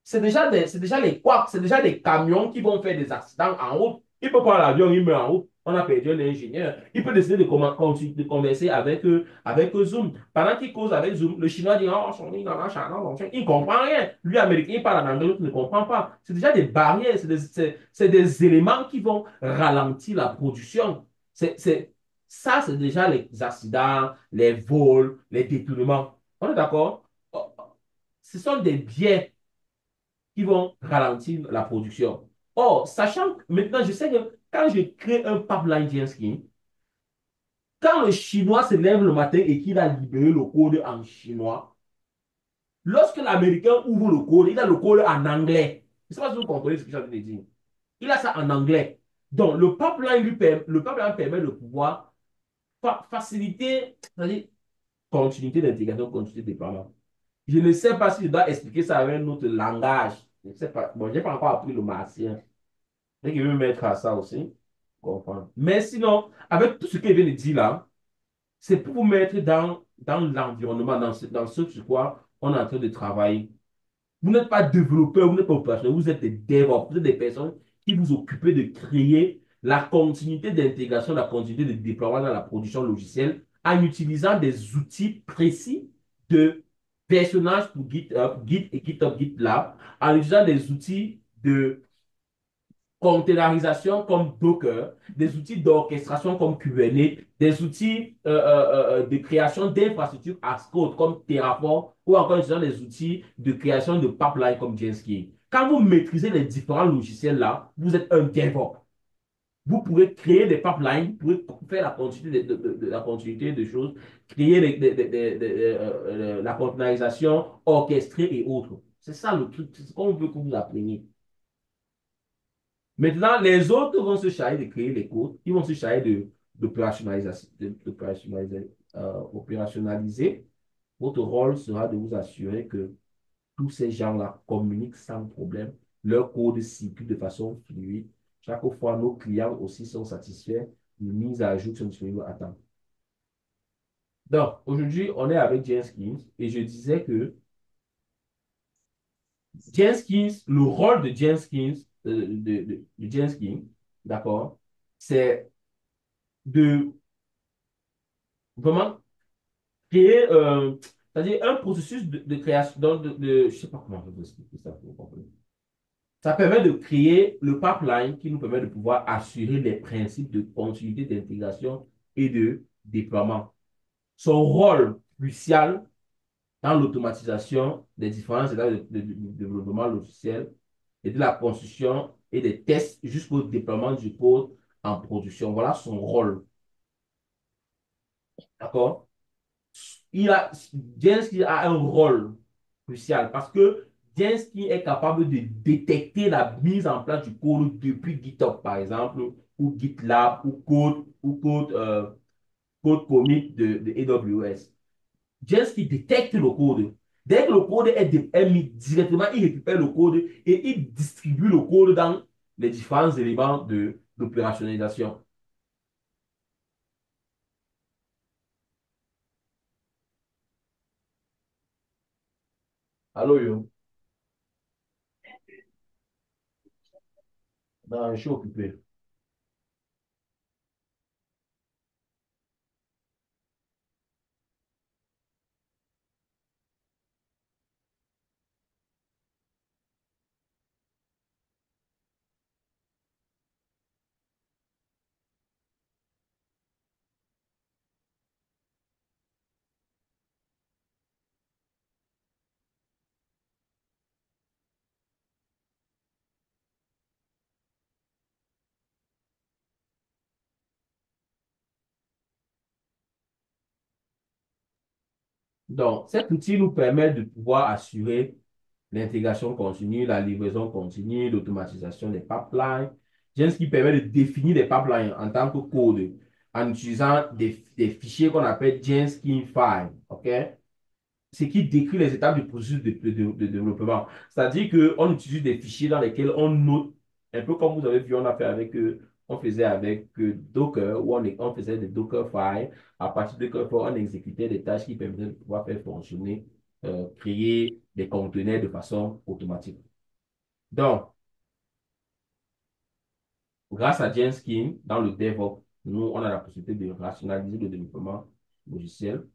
c'est déjà les couacs, c'est déjà les camions qui vont faire des accidents en route. Il peut prendre l'avion, il met en route. On a perdu un ingénieur. Il peut décider de converser avec Zoom. Pendant qu'il cause avec Zoom, le Chinois dit, oh, il ne comprend rien. Lui, Américain, il parle en anglais, l'autre ne comprend pas. C'est déjà des barrières, c'est des éléments qui vont ralentir la production. Ça, c'est déjà les accidents, les vols, les détournements. On est d'accord? Ce sont des biais qui vont ralentir la production. Or, sachant que maintenant, je sais que quand je crée un pipeline Genskin, quand le chinois se lève le matin et qu'il a libéré le code en chinois, lorsque l'américain ouvre le code, il a le code en anglais. Je ne sais pas si vous comprenez ce que je viens de dire. Il a ça en anglais. Donc, le pipeline permet de pouvoir faciliter, c'est-à-dire continuité d'intégration, continuité de déploiement. Je ne sais pas si je dois expliquer ça avec un autre langage. Je ne sais pas. Bon, je n'ai pas encore appris le martien. Et je vais me mettre à ça aussi. Comprendre. Mais sinon, avec tout ce que je viens de dire là, c'est pour vous mettre dans l'environnement, dans ce sur quoi on est en train de travailler. Vous n'êtes pas développeur, vous n'êtes pas opérationnel, vous êtes des DevOps, vous êtes des personnes qui vous occupez de créer la continuité d'intégration, la continuité de déploiement dans la production logicielle en utilisant des outils précis de personnage pour Git et GitHub, GitLab, en utilisant des outils de containerisation comme Docker, des outils d'orchestration comme Kubernetes, des outils de création d'infrastructures as code comme Terraform ou encore des outils de création de pipeline comme Jenkins. Quand vous maîtrisez les différents logiciels là, vous êtes un DevOps. Vous pourrez créer des pipelines, vous pouvez faire la continuité la continuité de choses, créer la containerisation orchestrée et autres. C'est ça le truc, c'est ce qu'on veut que vous appreniez. Maintenant, les autres vont se charger de créer les codes, ils vont se charger opérationnaliser. Votre rôle sera de vous assurer que tous ces gens-là communiquent sans problème, leur code circule de façon fluide. Chaque fois, nos clients aussi sont satisfaits, les mises à jour sont disponibles à temps. Donc, aujourd'hui, on est avec Jenkins et je disais que Jenkins, le rôle de Jenkins, de Jenkins, d'accord, c'est de vraiment créer, c'est-à-dire un processus de création, je ne sais pas comment je vais vous expliquer ça pour vous comprendre. Ça permet de créer le pipeline qui nous permet de pouvoir assurer les principes de continuité d'intégration et de déploiement. Son rôle crucial dans l'automatisation des différents étapes de développement logiciel et de la construction et des tests jusqu'au déploiement du code en production. Voilà son rôle. D'accord? Jenski a un rôle crucial parce que Jenski est capable de détecter la mise en place du code depuis GitHub, par exemple, ou GitLab, code commit de AWS. Jenski détecte le code. Dès que le code est mis directement, il récupère le code et il distribue le code dans les différents éléments d'opérationnalisation. Allô, yo? Non, je suis occupé. Donc, cet outil nous permet de pouvoir assurer l'intégration continue, la livraison continue, l'automatisation des pipelines. Ce qui permet de définir des pipelines en tant que code en utilisant des fichiers qu'on appelle Jenkins file. OK? Ce qui décrit les étapes du processus de développement. C'est-à-dire qu'on utilise des fichiers dans lesquels on note, un peu comme vous avez vu, on a fait avec, on faisait avec Docker, où on faisait des Docker files. À partir de Docker files, on exécutait des tâches qui permettaient de pouvoir faire fonctionner, créer des conteneurs de façon automatique. Donc, grâce à Jenkins, dans le DevOps, nous, on a la possibilité de rationaliser le développement logiciel.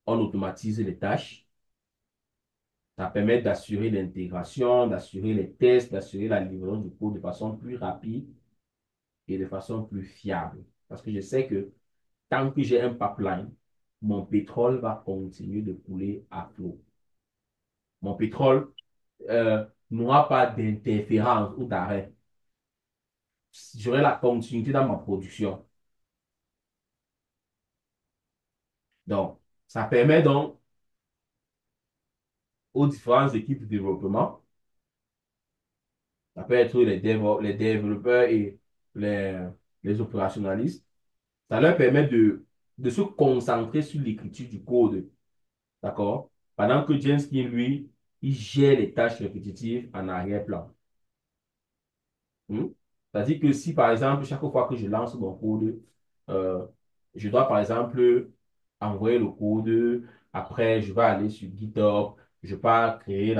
On automatise les tâches. Ça permet d'assurer l'intégration, d'assurer les tests, d'assurer la livraison du code de façon plus rapide et de façon plus fiable. Parce que je sais que tant que j'ai un pipeline, mon pétrole va continuer de couler à flot. Mon pétrole n'aura pas d'interférence ou d'arrêt. J'aurai la continuité dans ma production. Donc, ça permet donc aux différentes équipes de développement, ça peut être les développeurs et les opérationnalistes, ça leur permet de de se concentrer sur l'écriture du code. D'accord? Pendant que Jenkins, lui, il gère les tâches répétitives en arrière-plan. Hmm? C'est-à-dire que si, par exemple, chaque fois que je lance mon code, euh, je dois, par exemple, envoyer le code, après, je vais aller sur GitHub, je vais pas créer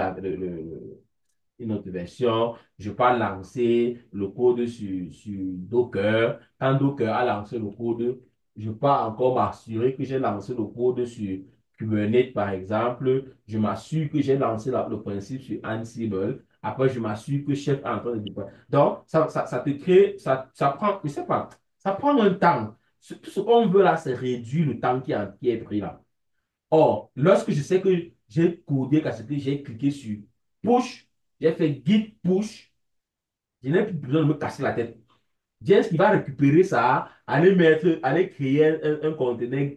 une autre version. Je peux lancer le code sur Docker. Quand Docker a lancé le code, je peux encore m'assurer que j'ai lancé le code sur Kubernetes, par exemple. Je m'assure que j'ai lancé le principe sur Ansible. Après, je m'assure que chef est en train de déployer. Donc, ça te crée, ça prend, je sais pas, ça prend un temps. Tout ce qu'on veut là, c'est réduire le temps qui est pris là. Or, lorsque je sais que j'ai codé, parce que j'ai cliqué sur push, j'ai fait git push, je n'ai plus besoin de me casser la tête. James qui va récupérer ça, aller créer un conteneur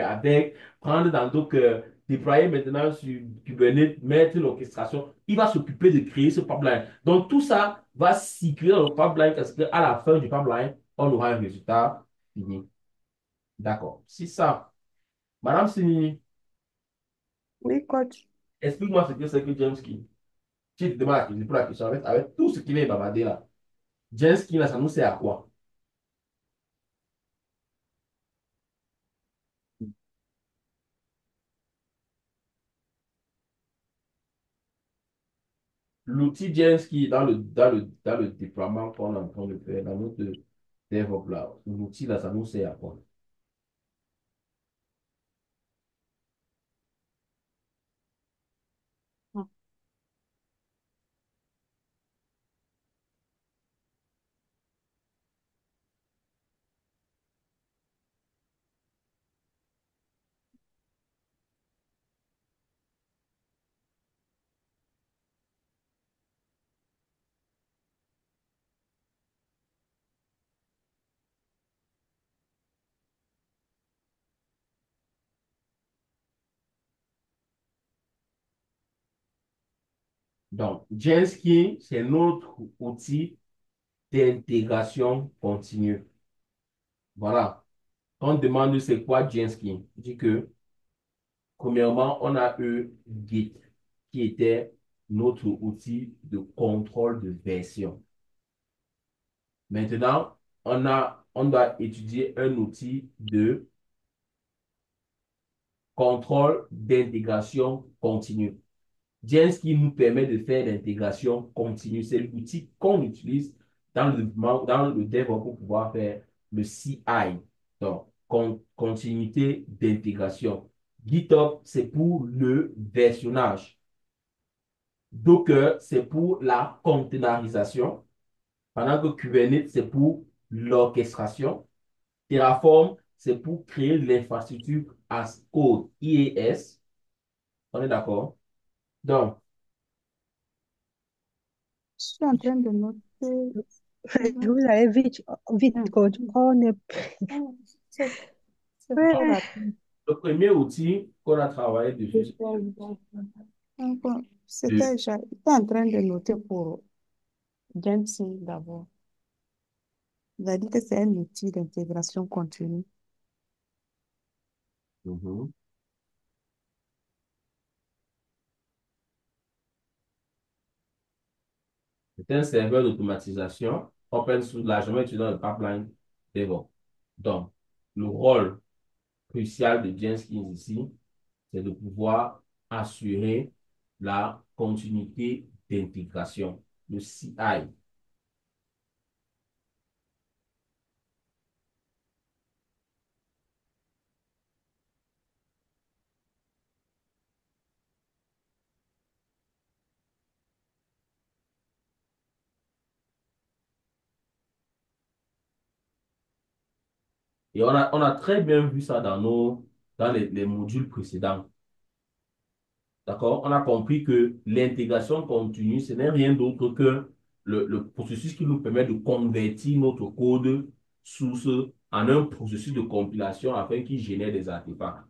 avec, prendre dans Docker, déployer maintenant sur Kubernetes, mettre l'orchestration. Il va s'occuper de créer ce pipeline. Donc tout ça va cycler dans le pipeline parce qu'à la fin du pipeline, on aura un résultat fini. D'accord. Si ça, Madame Sini, Oui, coach. explique-moi ce que c'est que James Key. Tu te demandes la question avec tout ce qu'il est bavardé là. James Key, là, ça nous sert à quoi? L'outil James Key dans le déploiement qu'on est en train de faire dans notre DevOps là, l'outil là, ça nous sert à quoi? Donc, James Key, c'est notre outil d'intégration continue. Voilà. On demande c'est quoi James Key? Je dis que, premièrement, on a eu Git, qui était notre outil de contrôle de version. Maintenant, on doit étudier un outil de contrôle d'intégration continue. Bien, ce qui nous permet de faire l'intégration continue, c'est l'outil qu'on utilise dans le DevOps pour pouvoir faire le CI, donc continuité d'intégration. GitHub, c'est pour le versionnage. Docker, c'est pour la containerisation, pendant que Kubernetes, c'est pour l'orchestration. Terraform, c'est pour créer l'infrastructure as code, IaaS. On est d'accord? Donc, Je suis en train de noter. Vous allez vite, vite, Mhm. coach. On est... C'est c'est trop Ouais. rapide. le premier outil qu'on a travaillé dessus, Donc, c'est j'étais en train de noter pour Jensen d'abord. Il a dit que c'est un outil d'intégration continue. mhm. C'est un serveur d'automatisation open source largement utilisé dans le pipeline DevOps. Donc, le rôle crucial de Jenkins ici, c'est de pouvoir assurer la continuité d'intégration, le CI. Et on a très bien vu ça dans les modules précédents. D'accord? On a compris que l'intégration continue, ce n'est rien d'autre que le processus qui nous permet de convertir notre code source en un processus de compilation afin qu'il génère des artefacts.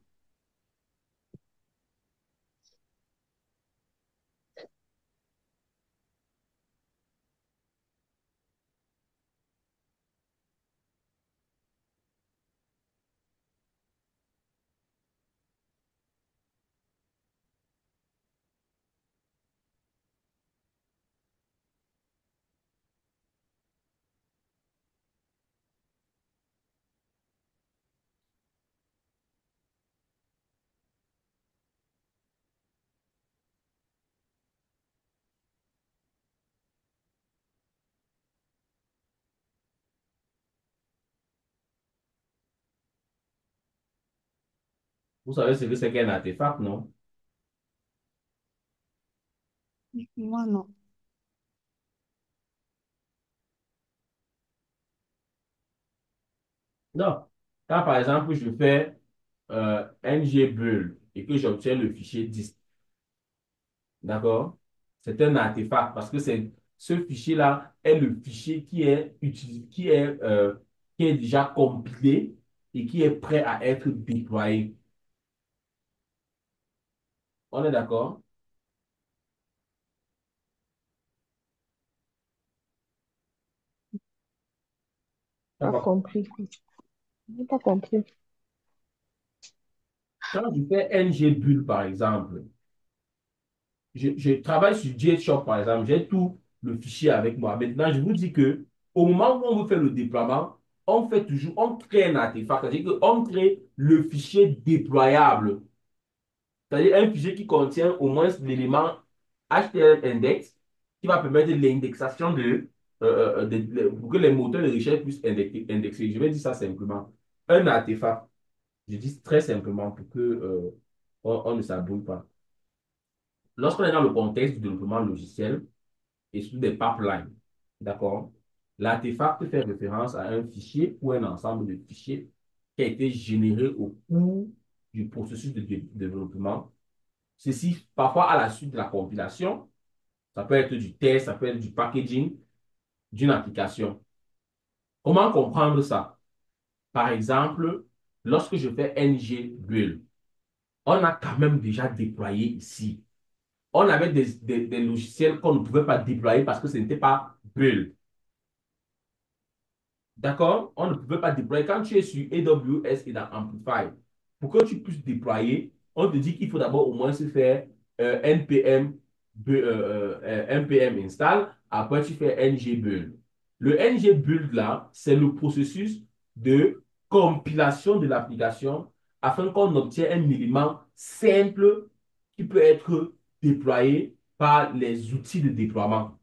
Vous savez ce que c'est qu'un artefact, non? Moi, non. Non. Quand par exemple je fais ngbuild et que j'obtiens le fichier dist, d'accord? C'est un artefact parce que c'est ce fichier-là est le fichier qui est utilisé, qui est déjà compilé et qui est prêt à être déployé. On est d'accord? Pas compris. Je n'ai pas compris. Quand je fais ngbuild, par exemple, je travaille sur JShop, par exemple, j'ai tout le fichier avec moi. Maintenant, je vous dis que au moment où on veut faire le déploiement, on fait toujours, on crée un artefact, c'est-à-dire qu'on crée le fichier déployable, c'est-à-dire un fichier qui contient au moins l'élément HTML index qui va permettre l'indexation pour que les moteurs de recherche puissent indexer. Je vais dire ça simplement. Un artefact, je dis très simplement pour que on ne s'abrouille pas. Lorsqu'on est dans le contexte du développement logiciel et sous des pipelines, d'accord, l'artefact fait référence à un fichier ou un ensemble de fichiers qui a été généré au cours du processus de développement. Ceci, parfois à la suite de la compilation, ça peut être du test, ça peut être du packaging d'une application. Comment comprendre ça? Par exemple, lorsque je fais ngbuild, on a quand même déjà déployé ici. On avait des logiciels qu'on ne pouvait pas déployer parce que ce n'était pas build. D'accord? On ne pouvait pas déployer. Quand tu es sur AWS et dans Amplify, pour que tu puisses déployer, on te dit qu'il faut d'abord au moins se faire npm install. Après, tu fais ngbuild. Le ngbuild, là, c'est le processus de compilation de l'application afin qu'on obtienne un élément simple qui peut être déployé par les outils de déploiement.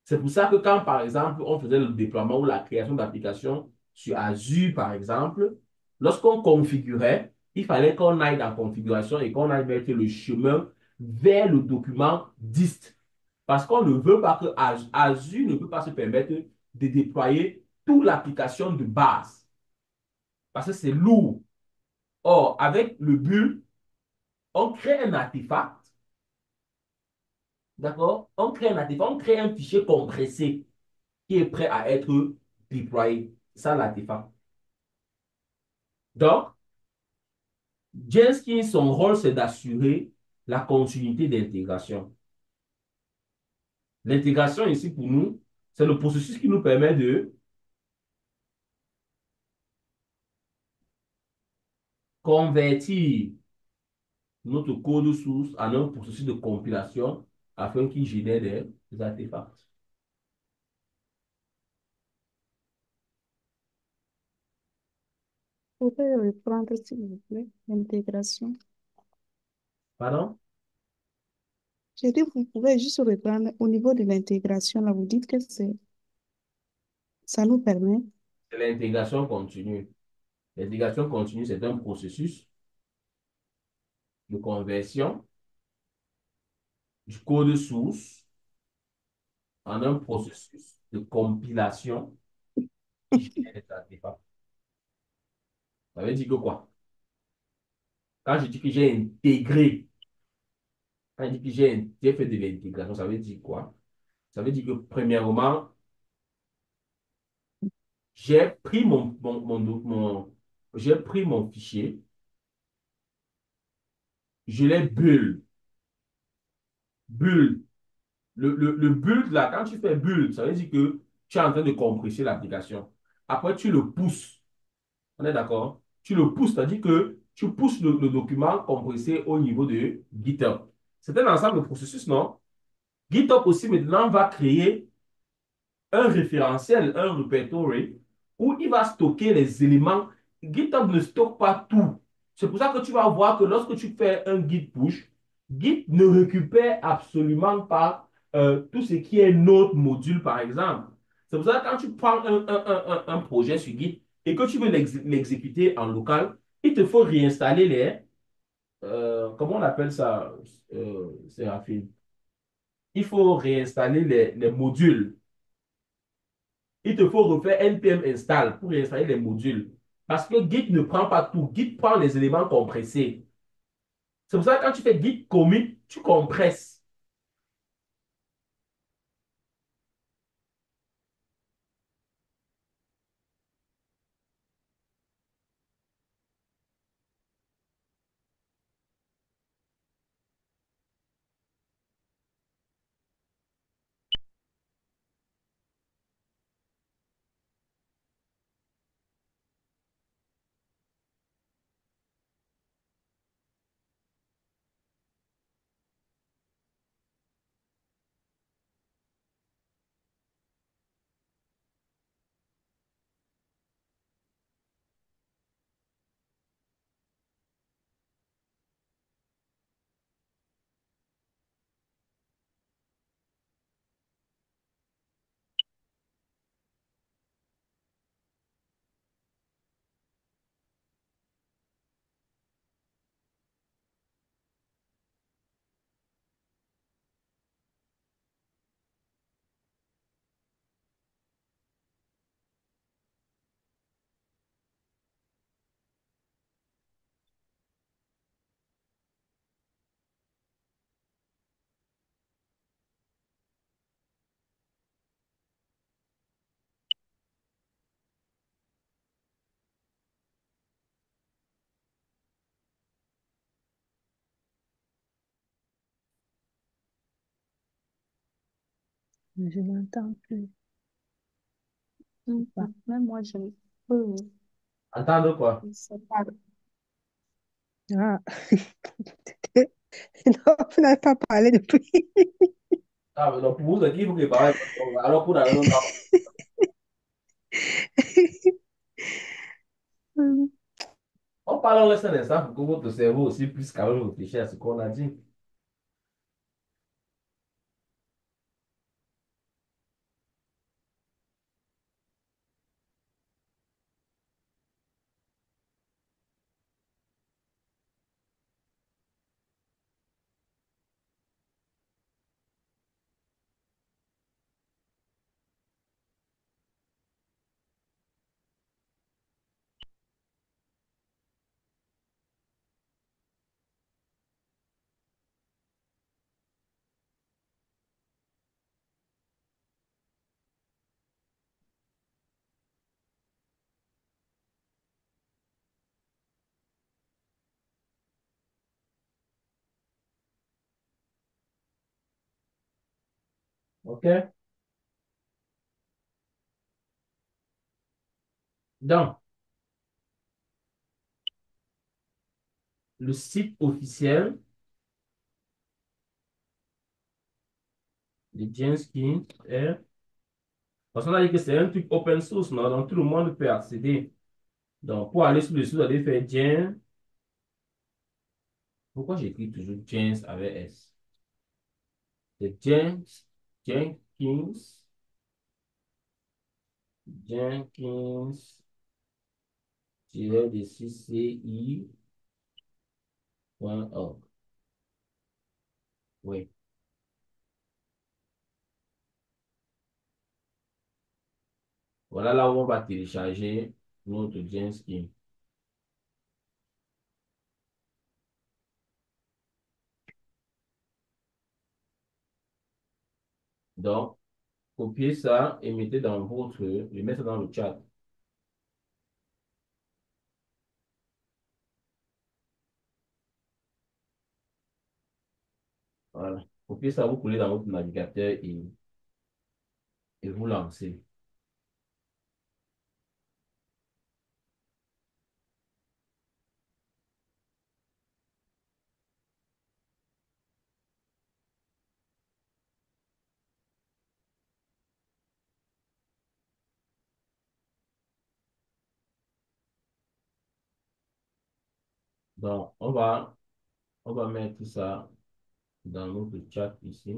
C'est pour ça que quand, par exemple, on faisait le déploiement ou la création d'applications sur Azure, par exemple, lorsqu'on configurait, il fallait qu'on aille dans configuration et qu'on aille mettre le chemin vers le document dist. Parce qu'on ne veut pas que Azure ne peut pas se permettre de déployer toute l'application de base. Parce que c'est lourd. Or, avec le build, on crée un artefact, d'accord? On crée un artefact, on crée un fichier compressé qui est prêt à être déployé. Ça, l'artefact. Donc, Jenkins, son rôle, c'est d'assurer la continuité d'intégration. L'intégration ici, pour nous, c'est le processus qui nous permet de convertir notre code source en un processus de compilation afin qu'il génère des artefacts. Vous pouvez reprendre, s'il vous plaît, l'intégration. Pardon? J'ai dit, vous pouvez juste reprendre au niveau de l'intégration. Là, vous dites que ça nous permet. C'est l'intégration continue. L'intégration continue, c'est un processus de conversion du code source en un processus de compilation qui génère des artefacts. Ça veut dire que quoi? Quand je dis que j'ai intégré, quand je dis que j'ai fait de l'intégration, ça veut dire quoi? Ça veut dire que premièrement, j'ai pris j'ai pris mon fichier, je l'ai build. Build. Le build là, quand tu fais build, ça veut dire que tu es en train de compresser l'application. Après, tu le pousses. On est d'accord? Tu le pousses, c'est-à-dire que tu pousses le document compressé au niveau de GitHub. C'est un ensemble de processus, non? GitHub aussi maintenant va créer un référentiel, un repository, où il va stocker les éléments. GitHub ne stocke pas tout. C'est pour ça que tu vas voir que lorsque tu fais un git push, Git ne récupère absolument pas tout ce qui est node module, par exemple. C'est pour ça que quand tu prends un projet sur Git et que tu veux l'exécuter en local, il te faut réinstaller comment on appelle ça, Séraphine? Il faut réinstaller les modules. Il te faut refaire npm install pour réinstaller les modules. Parce que Git ne prend pas tout. Git prend les éléments compressés. C'est pour ça que quand tu fais Git commit, tu compresses. Je n'entends plus. Pas. Même moi, je ne peux. Entendre quoi? Je ne sais pas. Ah. Non, vous n'avez pas parlé depuis. Ah, mais donc pour vous, il faut que pareil. Alors pour la raison, on parle, on laisse un instant pour que votre cerveau aussi puisse quand même réfléchir à ce qu'on a dit. OK? Donc, le site officiel de Jenkins est. Parce qu'on a dit que c'est un truc open source, non? Donc tout le monde peut accéder. Donc pour aller sur le site, vous allez faire Jenkins. Pourquoi j'écris toujours Jenkins avec S? C'est Jenkins, Jenkins, de CCI.org. Oui. Voilà là où on va télécharger notre Jenkins. Donc, copiez ça et mettez dans votre, le mettez dans le chat. Voilà. Copiez ça, vous coulez dans votre navigateur et vous lancez. Donc, on va mettre ça dans notre chat ici.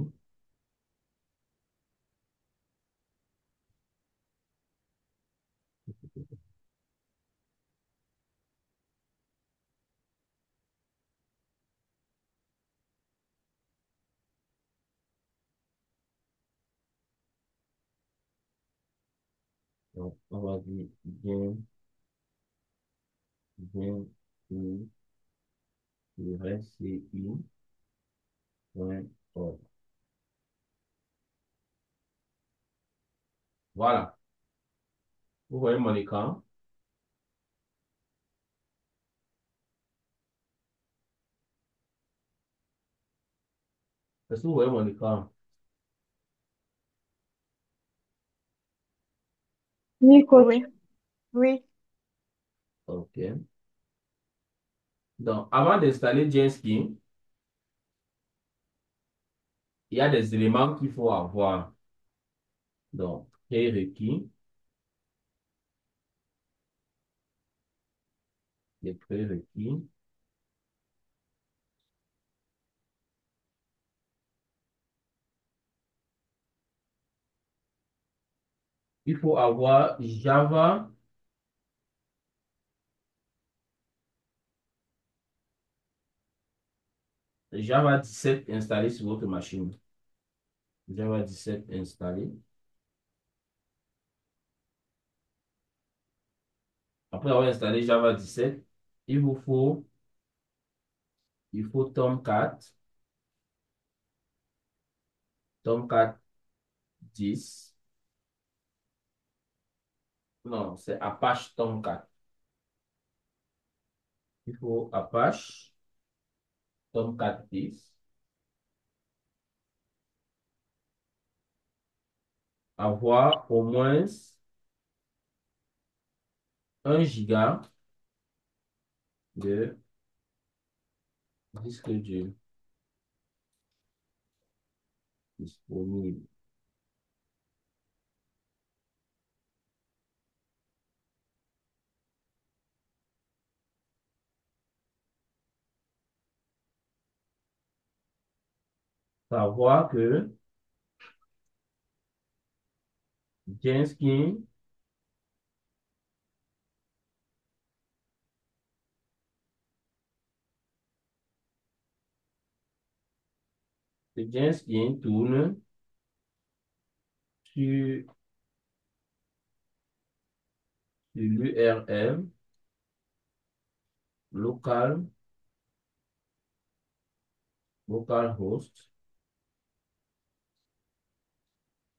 Donc, on va dire bien, bien, ou, le reste, c'est i.org. Voilà. Vous voyez mon écran? Est-ce que vous voyez mon écran? Oui, coach. Oui, oui, OK. Donc, avant d'installer Jenkins, il y a des éléments qu'il faut avoir. Donc, prérequis, les prérequis. Il faut avoir Java 17 installé sur votre machine. Java 17 installé. Après avoir installé Java 17, il vous faut, il faut Tomcat, Tomcat 10. Non, c'est Apache Tomcat. Il faut Apache Tomcat 10. Avoir au moins 1 giga de disque dur disponible. Savoir que Jenkins, que Jenkins tourne sur, sur l'URL local, localhost,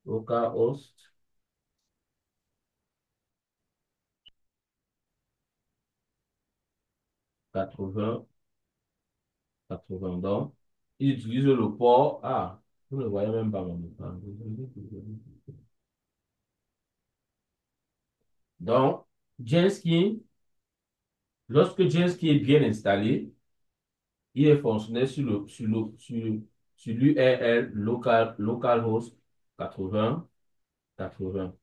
localhost 80, 80. Donc, il utilise le port. Ah, vous ne voyez même pas mon écran. Donc, Jenkins, lorsque Jenkins est bien installé, il est fonctionnel sur l'URL localhost 80, 80.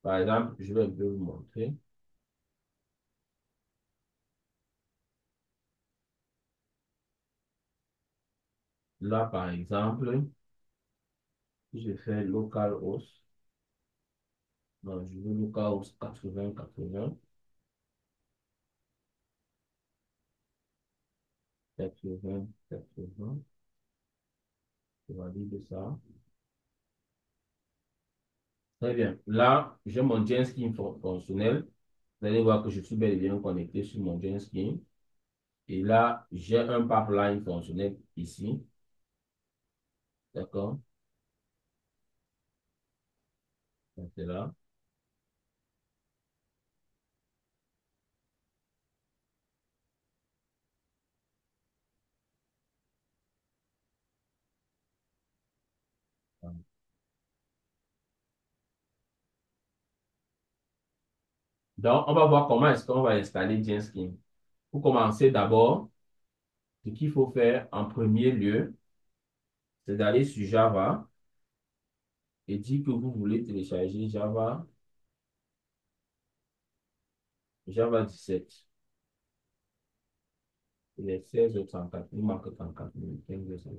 Par exemple, je vais vous montrer. Là, par exemple, si je fais localhost, non, je veux localhost 80, 80, 80, 80. Je valide ça. Très bien. Là, j'ai mon Jenkins fonctionnel. Vous allez voir que je suis bel et bien connecté sur mon Jenkins. Et là, j'ai un pipeline fonctionnel ici. D'accord? Donc, c'est là. Donc, on va voir comment est-ce qu'on va installer Jenkins. Pour commencer, d'abord, ce qu'il faut faire en premier lieu, c'est d'aller sur Java et dire que vous voulez télécharger Java 17. Il est 16h34. Il manque 34 minutes. 15h.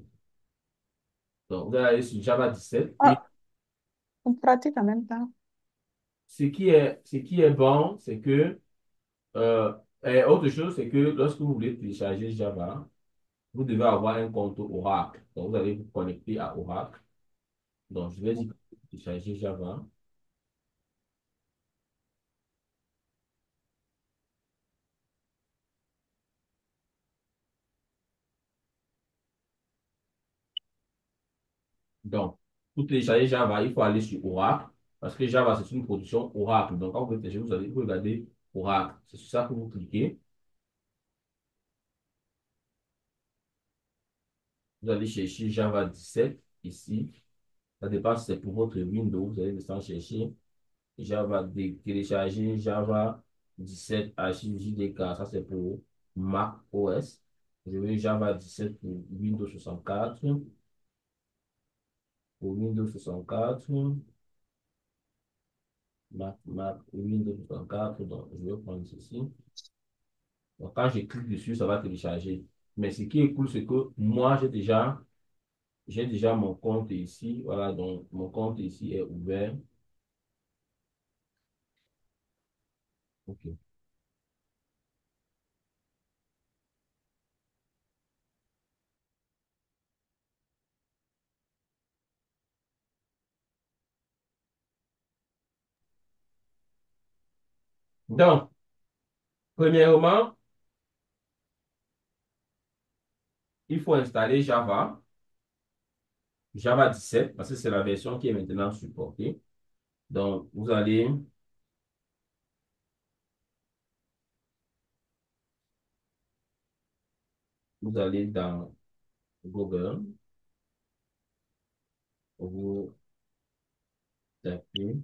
Donc, vous allez aller sur Java 17 et ah, on pratique en même temps. ce qui est bon, c'est que, et autre chose, c'est que lorsque vous voulez télécharger Java, vous devez avoir un compte Oracle. Donc, vous allez vous connecter à Oracle. Donc, je vais dire télécharger Java. Donc, pour télécharger Java, il faut aller sur Oracle. Parce que Java, c'est une production Oracle. Donc, quand vous téléchargez, vous regardez Oracle. C'est sur ça que vous cliquez. Vous allez chercher Java 17 ici. Ça dépend si c'est pour votre Windows. Vous allez descendre chercher Java, télécharger Java 17 HJDK. Ça, c'est pour Mac OS. Je veux Java 17 pour Windows 64. Pour Windows 64. Mac Windows 64. Donc, je vais prendre ceci. Donc, quand je clique dessus, ça va télécharger. Mais ce qui est cool, c'est que moi, j'ai déjà mon compte ici. Voilà, donc mon compte ici est ouvert. OK. Donc, premièrement, il faut installer Java, Java 17, parce que c'est la version qui est maintenant supportée. Donc, vous allez dans Google, vous tapez.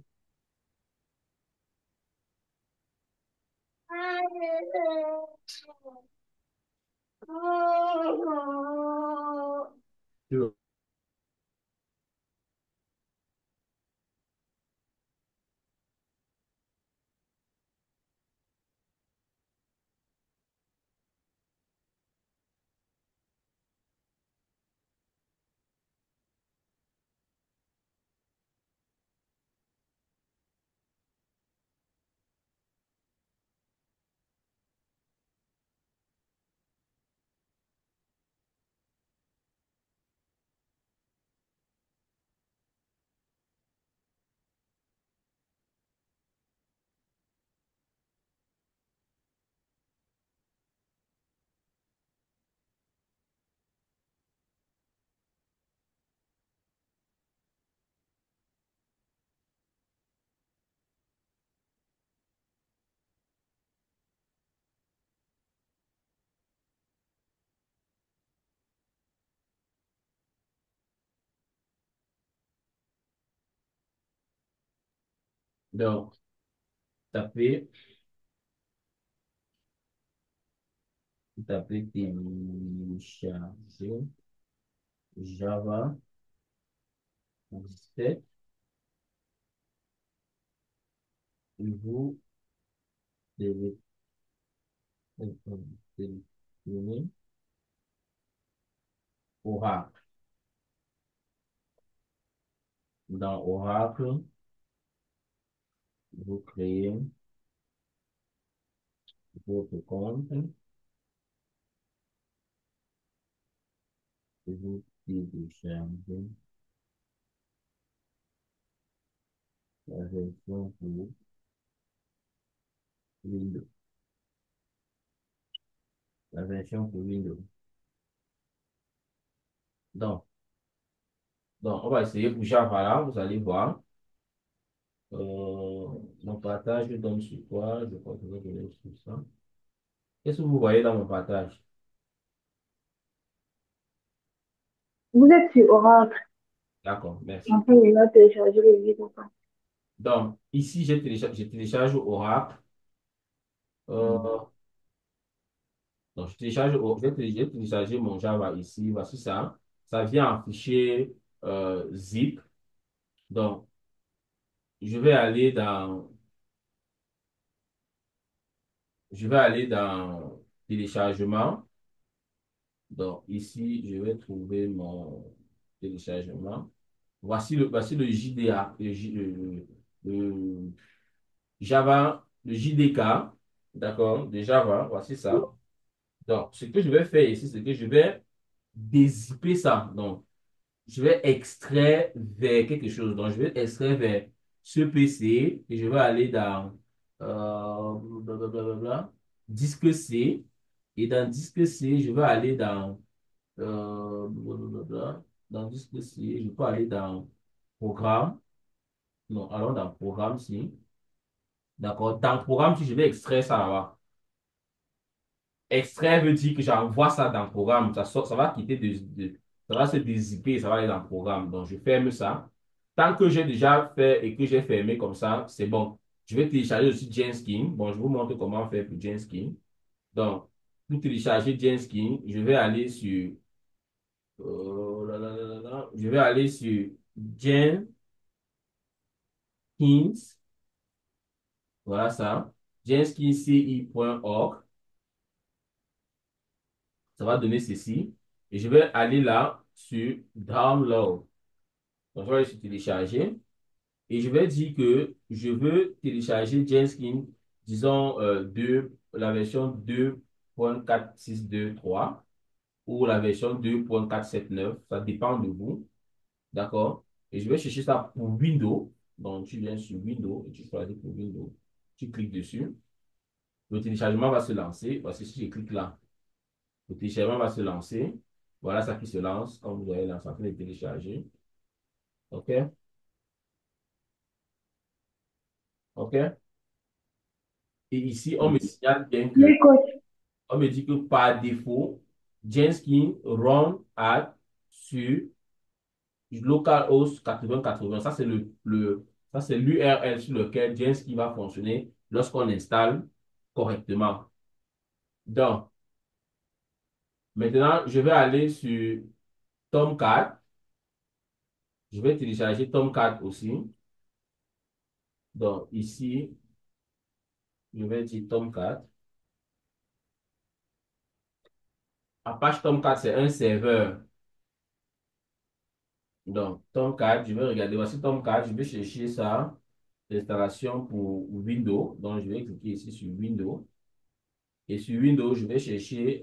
Donc, tapez, tapez télécharger Java 17 et vous devez sélectionner Oracle. Dans Oracle, vous créez votre compte et vous téléchargez la version pour Windows. La version pour Windows. Donc, on va essayer pour Java là, vous allez voir. Mon partage donne sur quoi? Je crois que je vais donner sur ça. Qu'est-ce que vous voyez dans mon partage? Vous êtes sur Oracle. D'accord, On merci. peut maintenant télécharger le livre. Donc, ici, je télécharge Oracle. Euh, donc, j'ai téléchargé mon Java ici. Voici ça. Ça vient en fichier zip. Donc, je vais aller dans, je vais aller dans téléchargement. Donc, ici, je vais trouver mon téléchargement. Voici le JDA. Java, le JDK, d'accord, de Java, voici ça. Donc, ce que je vais faire ici, c'est que je vais dézipper ça. Donc, je vais extraire vers quelque chose. Donc, je vais extraire vers ce PC et je vais aller dans blablabla, disque C. Et dans disque C, je vais aller blablabla, dans disque C, je peux aller dans programme. Non, allons dans programme si. D'accord. Dans programme, si je vais extraire ça là-bas. Extraire veut dire que j'envoie ça dans le programme. Ça va quitter ça va se dézipper, ça va aller dans le programme. Donc, je ferme ça. Tant que j'ai déjà fait et que j'ai fermé comme ça, c'est bon. Je vais télécharger aussi Genskin. Bon, je vous montre comment faire pour Genskin. Donc, pour télécharger Genskin, je vais aller sur, je vais aller sur Jenkins. Voilà ça. Jenskinsci.org. Ça va donner ceci. Et je vais aller là sur Download. Donc, je vais aller sur télécharger. Et je vais dire que je veux télécharger Genskin, disons, la version 2.4623 ou la version 2.479. Ça dépend de vous. D'accord? Et je vais chercher ça pour Windows. Donc, tu viens sur Windows et tu choisis pour Windows. Tu cliques dessus. Le téléchargement va se lancer. Voici si je clique là. Le téléchargement va se lancer. Voilà ça qui se lance. Comme vous voyez là, ça fait télécharger. OK? OK? Et ici, on me signale bien que, Oui, coach. on me dit que par défaut, Jenskin run at sur localhost 8080. Ça, c'est ça, c'est l'URL sur lequel Jenskin va fonctionner lorsqu'on installe correctement. Donc, maintenant, je vais aller sur Tomcat. Je vais télécharger Tomcat aussi. Donc, ici, je vais dire Tomcat. Apache Tomcat, c'est un serveur. Donc, Tomcat, je vais regarder. Voici Tomcat, je vais chercher ça. L'installation pour Windows. Donc, je vais cliquer ici sur Windows. Et sur Windows, je vais chercher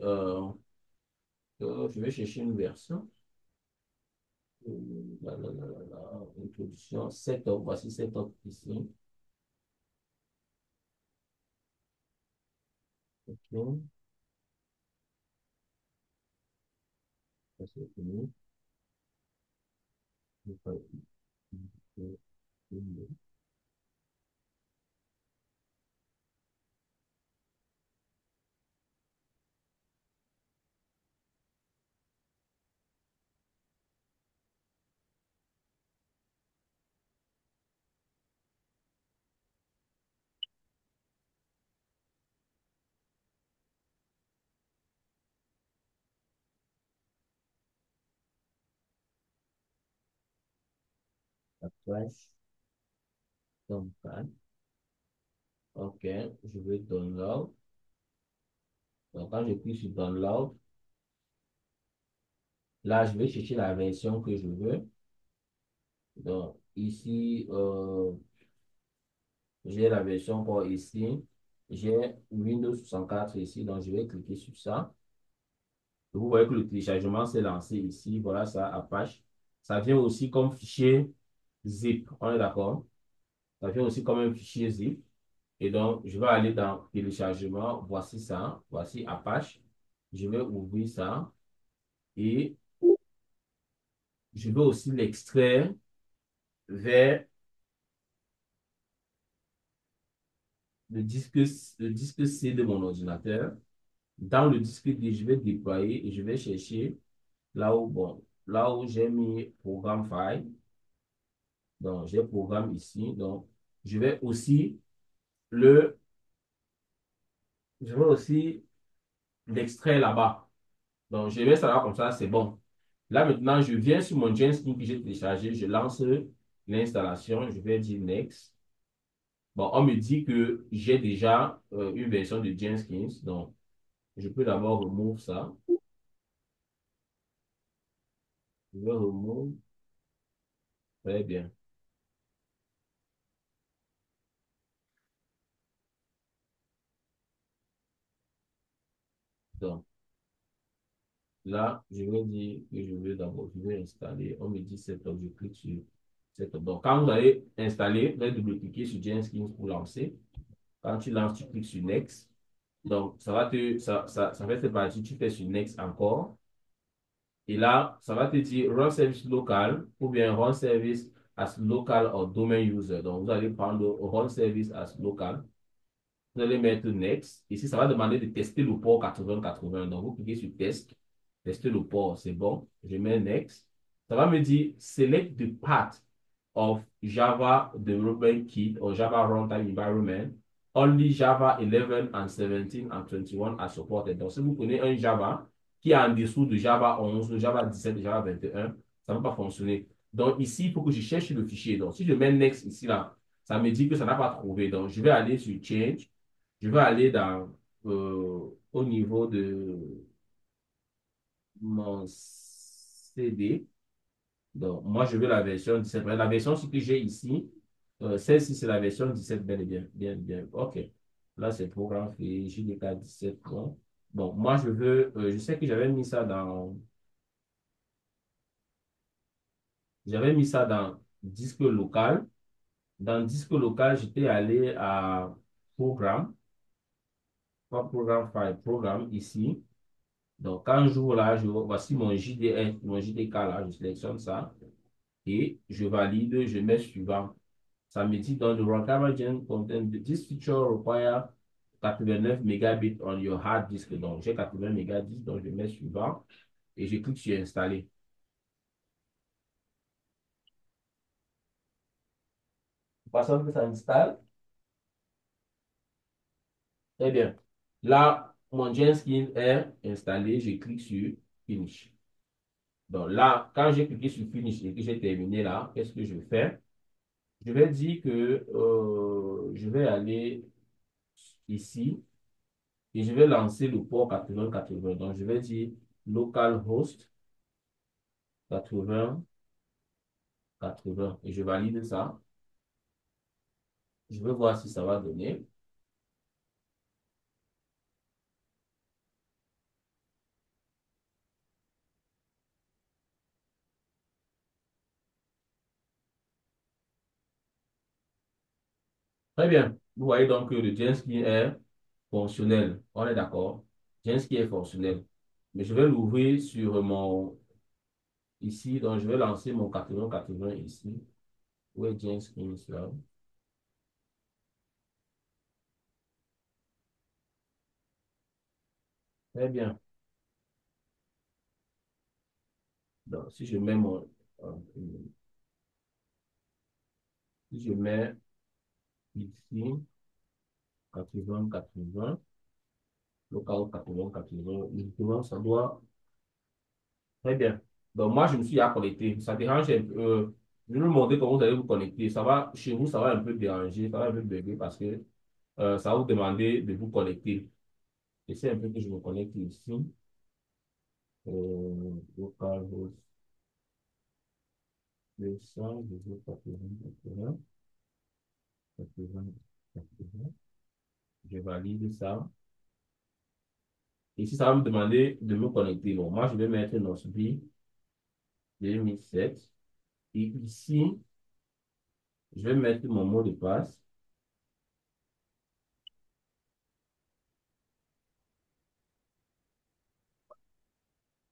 une version. Introduction, setup. Voici setup ici. OK. Ça, c'est fini. Je vais faire Windows. Apache Tomcat. OK. Je vais download. Donc, quand je clique sur download, là, je vais chercher la version que je veux. Donc, ici, j'ai la version quoi ici. J'ai Windows 64 ici, donc je vais cliquer sur ça. Vous voyez que le téléchargement s'est lancé ici. Voilà ça, Apache. Ça vient aussi comme fichier zip. On est d'accord? Ça vient aussi comme un fichier zip. Et donc, je vais aller dans téléchargement. Voici ça. Voici Apache. Je vais ouvrir ça. Et je vais aussi l'extraire vers le disque C de mon ordinateur. Dans le disque D, je vais déployer et je vais chercher là où j'ai mis programme file. Donc, j'ai programme ici. Donc, je vais aussi le, je vais aussi l'extraire là-bas. Donc, je vais ça là comme ça, c'est bon. Là, maintenant, je viens sur mon Genskin que j'ai téléchargé. Je lance l'installation. Je vais dire Next. Bon, on me dit que j'ai déjà une version de Jenkins. Donc, je peux d'abord remove ça. Je vais remove. Très bien. Donc, là, je vais dire que je veux d'abord, je vais installer. On me dit setup, je clique sur setup. Donc, quand vous allez installer, vous allez double-cliquer sur Jenkins pour lancer. Quand tu lances, tu cliques sur Next. Donc, ça fait cette partie, tu fais sur Next encore. Et là, ça va te dire Run Service Local ou bien Run Service as Local or Domain User. Donc, vous allez prendre Run Service as Local. Vous allez mettre Next. Ici, ça va demander de tester le port 8080. Donc, vous cliquez sur Test. Tester le port, c'est bon. Je mets Next. Ça va me dire Select the path of Java Development Kit or Java Runtime Environment. Only Java 11 and 17 and 21 are supported. Donc, si vous prenez un Java qui est en dessous de Java 11, de Java 17, de Java 21, ça ne va pas fonctionner. Donc, ici, il faut que je cherche le fichier. Donc, si je mets Next ici, là, ça me dit que ça n'a pas trouvé. Donc, je vais aller sur Change. Je vais aller au niveau de mon CD. Donc, moi, je veux la version 17. La version ce que j'ai ici, celle-ci, c'est la version 17, bel et bien. Bien, bien. OK. Là, c'est programme fait JDK 17. Bon, bon moi, je sais que j'avais mis ça dans disque local. Dans disque local, j'étais allé à programme, pas programme file, programme ici. Donc, quand j'ouvre là, voici mon JDF, mon JDK là, je sélectionne ça et je valide, je mets suivant. Ça me dit dans le requirement content, this feature require 89 mégabits on your hard disk. Donc, j'ai 80 mégabits, donc je mets suivant et je clique sur installer. Passons que ça installe. Très bien. Là, mon Jenkins est installé, je clique sur Finish. Donc là, quand j'ai cliqué sur Finish et que j'ai terminé là, qu'est-ce que je fais? Je vais dire que je vais aller ici et je vais lancer le port 8080. Donc, je vais dire localhost 8080 et je valide ça. Je vais voir si ça va donner. Très bien. Vous voyez donc que le Jenkins est fonctionnel. On est d'accord? Jenkins est fonctionnel. Mais je vais l'ouvrir sur ici. Donc, je vais lancer mon 8080 ici. Où est Jenkins là? Très bien. Donc, si je mets si je mets ici 80-80, local 80-80, justement, ça doit. Très bien. Donc, moi, je me suis à connecter. Ça dérange un peu. Je vais vous montrer comment vous allez vous connecter. Ça va, chez vous, ça va un peu déranger, ça va un peu bugger parce que ça va vous demander de vous connecter. J'essaie un peu que je me connecte ici. Local host 200, 80, 80, 80. Je valide ça. Ici, ça va me demander de me connecter. Bon, moi, je vais mettre Nosby 2007. Et ici, je vais mettre mon mot de passe.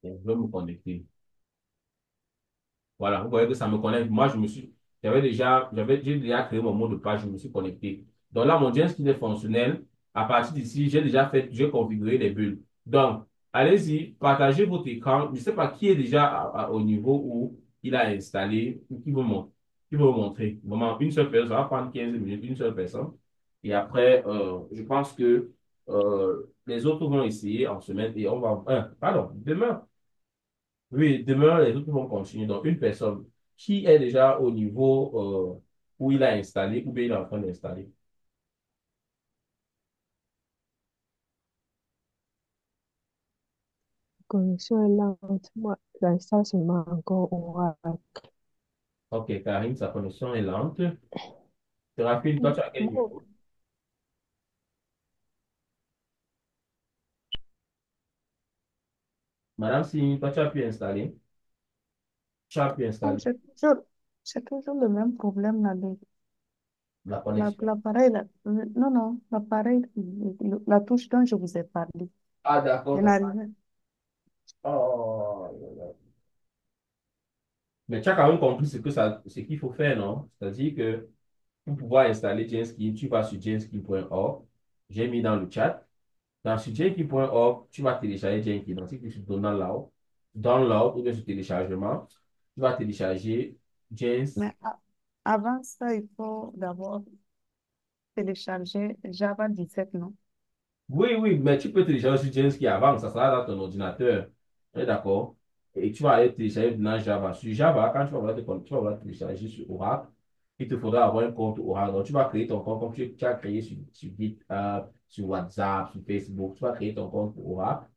Et je vais me connecter. Voilà, vous voyez que ça me connecte. Moi, j'ai déjà créé mon mot de passe, je me suis connecté. Donc là, mon Jenkins est fonctionnel. À partir d'ici, j'ai configuré les bulles. Donc, allez-y, partagez votre écran. Je ne sais pas qui est déjà au niveau où il a installé ou qui veut montrer. Vraiment, une seule personne, ça va prendre 15 minutes, une seule personne. Et après, je pense que les autres vont essayer en semaine et on va. Pardon, demain. Oui, demain, les autres vont continuer. Donc, une personne qui est déjà au niveau où il a installé ou bien il est en train d'installer. Connexion est lente. Moi, j'installe seulement encore Oracle. OK, Karine, sa connexion est lente. Thérapie, toi, tu as quel Bon, niveau? Madame, si toi, tu as pu installer, tu as pu Oh, installer j'ai toujours le même problème là. la connexion. L'appareil, non, non, l'appareil, la touche dont je vous ai parlé, Ah, je d'accord, d'accord. n'arrivais. Oh. Mais tu as quand même compris ce qu'il faut faire, non? C'est-à-dire que pour pouvoir installer Genskin, tu vas sur genskin.org. J'ai mis dans le chat. Dans sur genskin.org, tu vas télécharger Jenkins. Donc, si tu sur download ou bien sur téléchargement, tu vas télécharger Gens. Mais avant ça, il faut d'abord télécharger Java 17, non? Oui, oui, mais tu peux télécharger sur Jenkins qui avant, ça sera dans ton ordinateur. D'accord? Et tu vas aller télécharger dans Java. Sur Java, quand tu vas vouloir télécharger sur Oracle, il te faudra avoir un compte Oracle. Donc, tu vas créer ton compte comme tu as créé sur GitHub, sur WhatsApp, sur Facebook. Tu vas créer ton compte Oracle.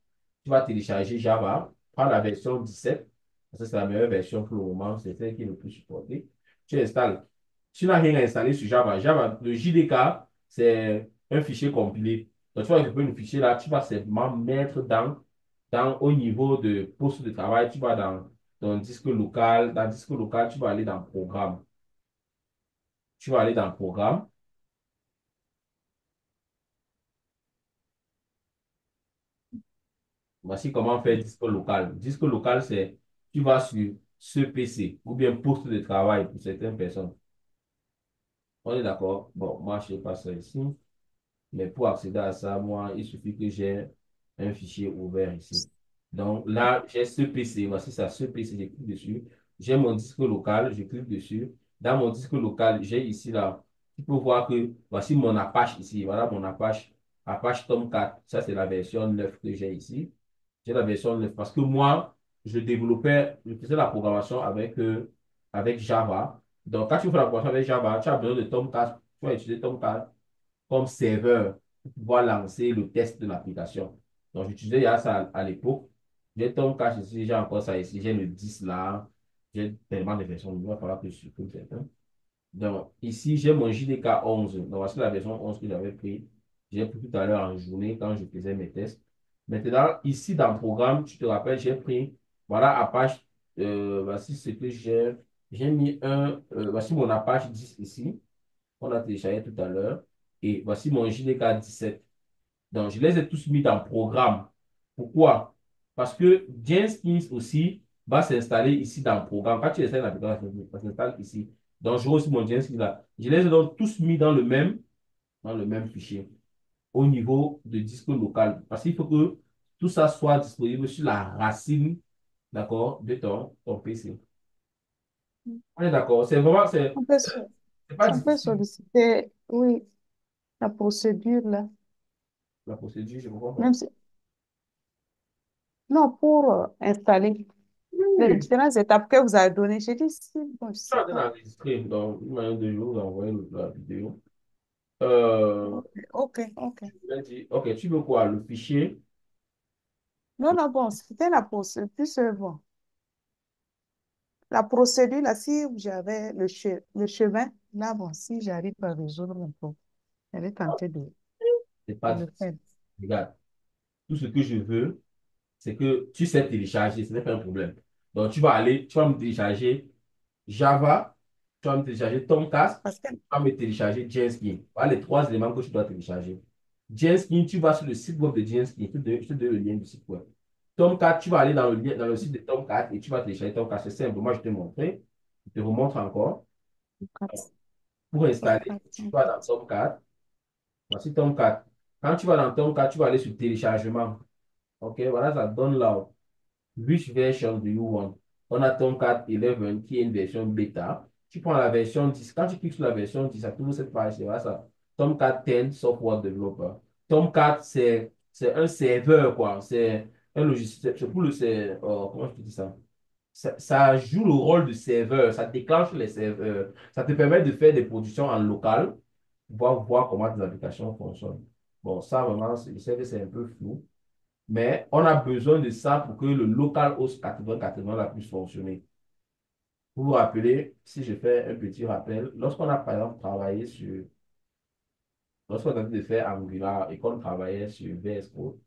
Tu vas télécharger Java, prends la version 17, parce que c'est la meilleure version pour le moment, c'est celle qui est le plus supportée. Tu installes. Tu n'as rien à installer sur Java. Java, le JDK, c'est un fichier compilé. Donc, tu vas récupérer le fichier là, tu vas simplement mettre au niveau de poste de travail, tu vas dans ton disque local. Dans le disque local, tu vas aller dans Programme. Tu vas aller dans Programme. Voici comment faire disque local. Disque local, c'est tu vas sur ce PC ou bien poste de travail pour certaines personnes. On est d'accord? Bon, moi, je ne sais pas ça ici. Mais pour accéder à ça, moi, il suffit que j'ai un fichier ouvert ici. Donc là, j'ai ce PC. Voici ça, ce PC, je clique dessus. J'ai mon disque local, je clique dessus. Dans mon disque local, j'ai ici là. Tu peux voir que voici mon Apache ici. Voilà mon Apache. Apache Tomcat. Ça, c'est la version 9 que j'ai ici. J'ai la version 9 parce que moi, je faisais la programmation avec Java. Donc, quand tu fais la programmation avec Java, tu as besoin de Tomcat. Tu vas utiliser Tomcat comme serveur pour pouvoir lancer le test de l'application. Donc, j'utilisais déjà ça à l'époque. J'ai ton cache ici, j'ai encore ça ici, j'ai le 10 là, j'ai tellement de versions, il va falloir que je supprime certains. Donc, ici, j'ai mon JDK 11. Donc, voici la version 11 que j'avais pris. J'ai pris tout à l'heure en journée quand je faisais mes tests. Maintenant, ici, dans le programme, tu te rappelles, j'ai pris, voilà, Apache, voici ce que j'ai mis voici mon Apache 10 ici. On a téléchargé tout à l'heure. Et voici mon JDK 17. Donc, je les ai tous mis dans le programme. Pourquoi? Parce que Jenkins aussi va s'installer ici dans le programme. Quand tu installes l'application, ça s'installe ici. Donc, je aussi mon Jenkins là. Je les ai donc tous mis dans le même fichier au niveau de disque local. Parce qu'il faut que tout ça soit disponible sur la racine, d'accord, de ton PC. On est d'accord. C'est vraiment, On peut, so- c'est pas on peut difficile. solliciter, oui, la procédure là. La procédure, je comprends pas. Même si, non, pour installer les Oui. différentes étapes que vous avez données, j'ai dit si, bon, je Je suis sais en train pas. d'enregistrer, donc une manière de vous envoyer la vidéo. Ok, ok, ok. Je voulais dire, ok, tu veux quoi? Le fichier? Non, non, bon, c'était la procédure. Plus, bon, la procédure là, si j'avais le chemin, là, bon, si j'arrive à résoudre un peu, j'allais tenter C'est pas de le difficile. faire. Regarde, tout ce que je veux, c'est que tu sais télécharger, ce n'est pas un problème. Donc, tu vas me télécharger Java, tu vas me télécharger Tomcast, Parce que, tu vas me télécharger Genskin. Voilà les trois éléments que tu dois télécharger. Genskin, tu vas sur le site web de Genskin, je te donne le lien du site web. Tomcat, tu vas aller dans le site de Tomcat et tu vas télécharger Tomcat. C'est simple, moi je te montrer. Je te remontre encore. Pour installer, tu vas dans Tomcat. Voici Tomcat. Quand tu vas dans Tomcat, tu vas aller sur téléchargement. OK, voilà, ça donne là. Which version do you want? On a Tomcat 11 qui est une version bêta. Tu prends la version 10. Quand tu cliques sur la version 10, ça t'ouvre cette page. Voilà ça. Tomcat 10 Software Developer. Tomcat, c'est un serveur, quoi. C'est un logiciel. C'est pour comment je te dis ça? Ça joue le rôle de serveur. Ça déclenche les serveurs. Ça te permet de faire des productions en local, voir comment tes applications fonctionnent. Bon, ça, vraiment, je sais que c'est un peu flou. Mais on a besoin de ça pour que le localhost 8080 la puisse fonctionner. Vous vous rappelez, si je fais un petit rappel, lorsqu'on a par exemple travaillé sur, lorsqu'on a envie de faire Angular et qu'on travaillait sur VS Code,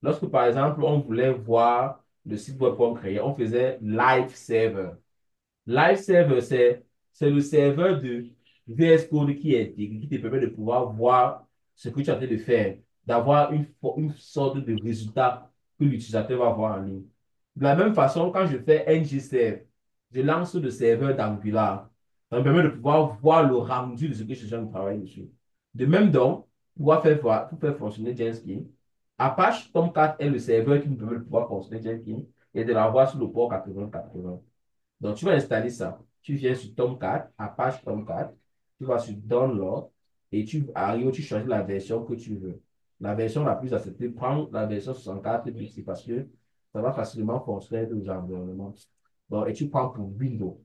lorsque par exemple on voulait voir le site web qu'on créait, on faisait Live Server. Live Server, c'est le serveur de VS Code qui est intégré, qui te permet de pouvoir voir ce que tu es en train de faire, d'avoir une sorte de résultat que l'utilisateur va voir en ligne. De la même façon, quand je fais ngServe, je lance le serveur d'Angular. Ça me permet de pouvoir voir le rendu de ce que je suis en train de travailler dessus. De même donc, pour faire fonctionner Jenkins, Apache Tomcat est le serveur qui me permet de pouvoir fonctionner Jenkins et de l'avoir sur le port 8080. Donc, tu vas installer ça. Tu viens sur Tomcat, Apache Tomcat, tu vas sur Download et tu arrives, tu choisis la version que tu veux. La version la plus acceptée, prends la version 64 bits parce que ça va facilement fonctionner dans les environnements. Donc, et tu prends pour Windows.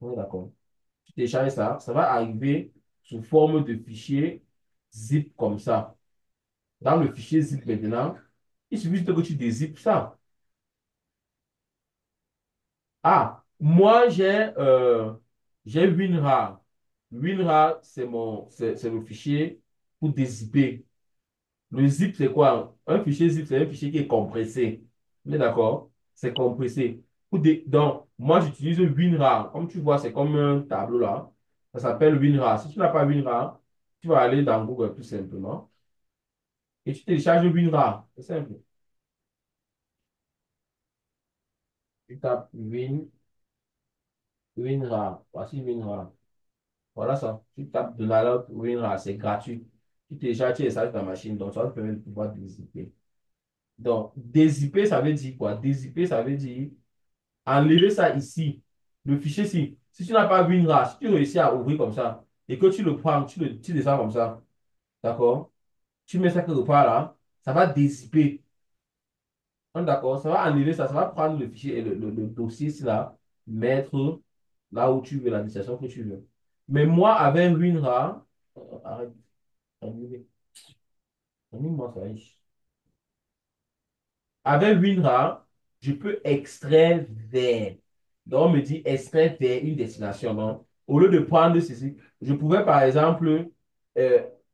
On est d'accord. Tu télécharges ça, ça va arriver sous forme de fichier zip comme ça. Dans le fichier zip maintenant, il suffit juste que tu dézippes ça. Ah, moi j'ai WinRAR. WinRAR, c'est le fichier pour dézipper. Le zip, c'est quoi? Un fichier zip, c'est un fichier qui est compressé. On est d'accord? C'est compressé. Donc, moi, j'utilise WinRAR. Comme tu vois, c'est comme un tableau là. Ça s'appelle WinRAR. Si tu n'as pas WinRAR, tu vas aller dans Google tout simplement et tu télécharges WinRAR. C'est simple. Tu tapes WinRAR. Voici WinRAR. Voilà ça. Tu tapes de la note WinRAR, c'est gratuit. Tu télécharges, tu installes ta machine, donc ça va te permettre de pouvoir dézipper. Donc, dézipper, ça veut dire quoi? Dézipper, ça veut dire enlever ça ici. Le fichier ici. Si tu n'as pas WinRAR, si tu réussis à ouvrir comme ça et que tu le prends, tu descends comme ça, d'accord? Tu mets ça quelque part là, ça va dézipper. D'accord? Ça va enlever ça, ça va prendre le fichier et le dossier ici là, mettre là où tu veux, la destination que tu veux. Mais moi, avec WinRAR, arrête. Annulé. Annule-moi ça. Avec WinRAR, je peux extraire vers. Donc, on me dit extraire vers une destination. Donc, au lieu de prendre ceci, je pouvais par exemple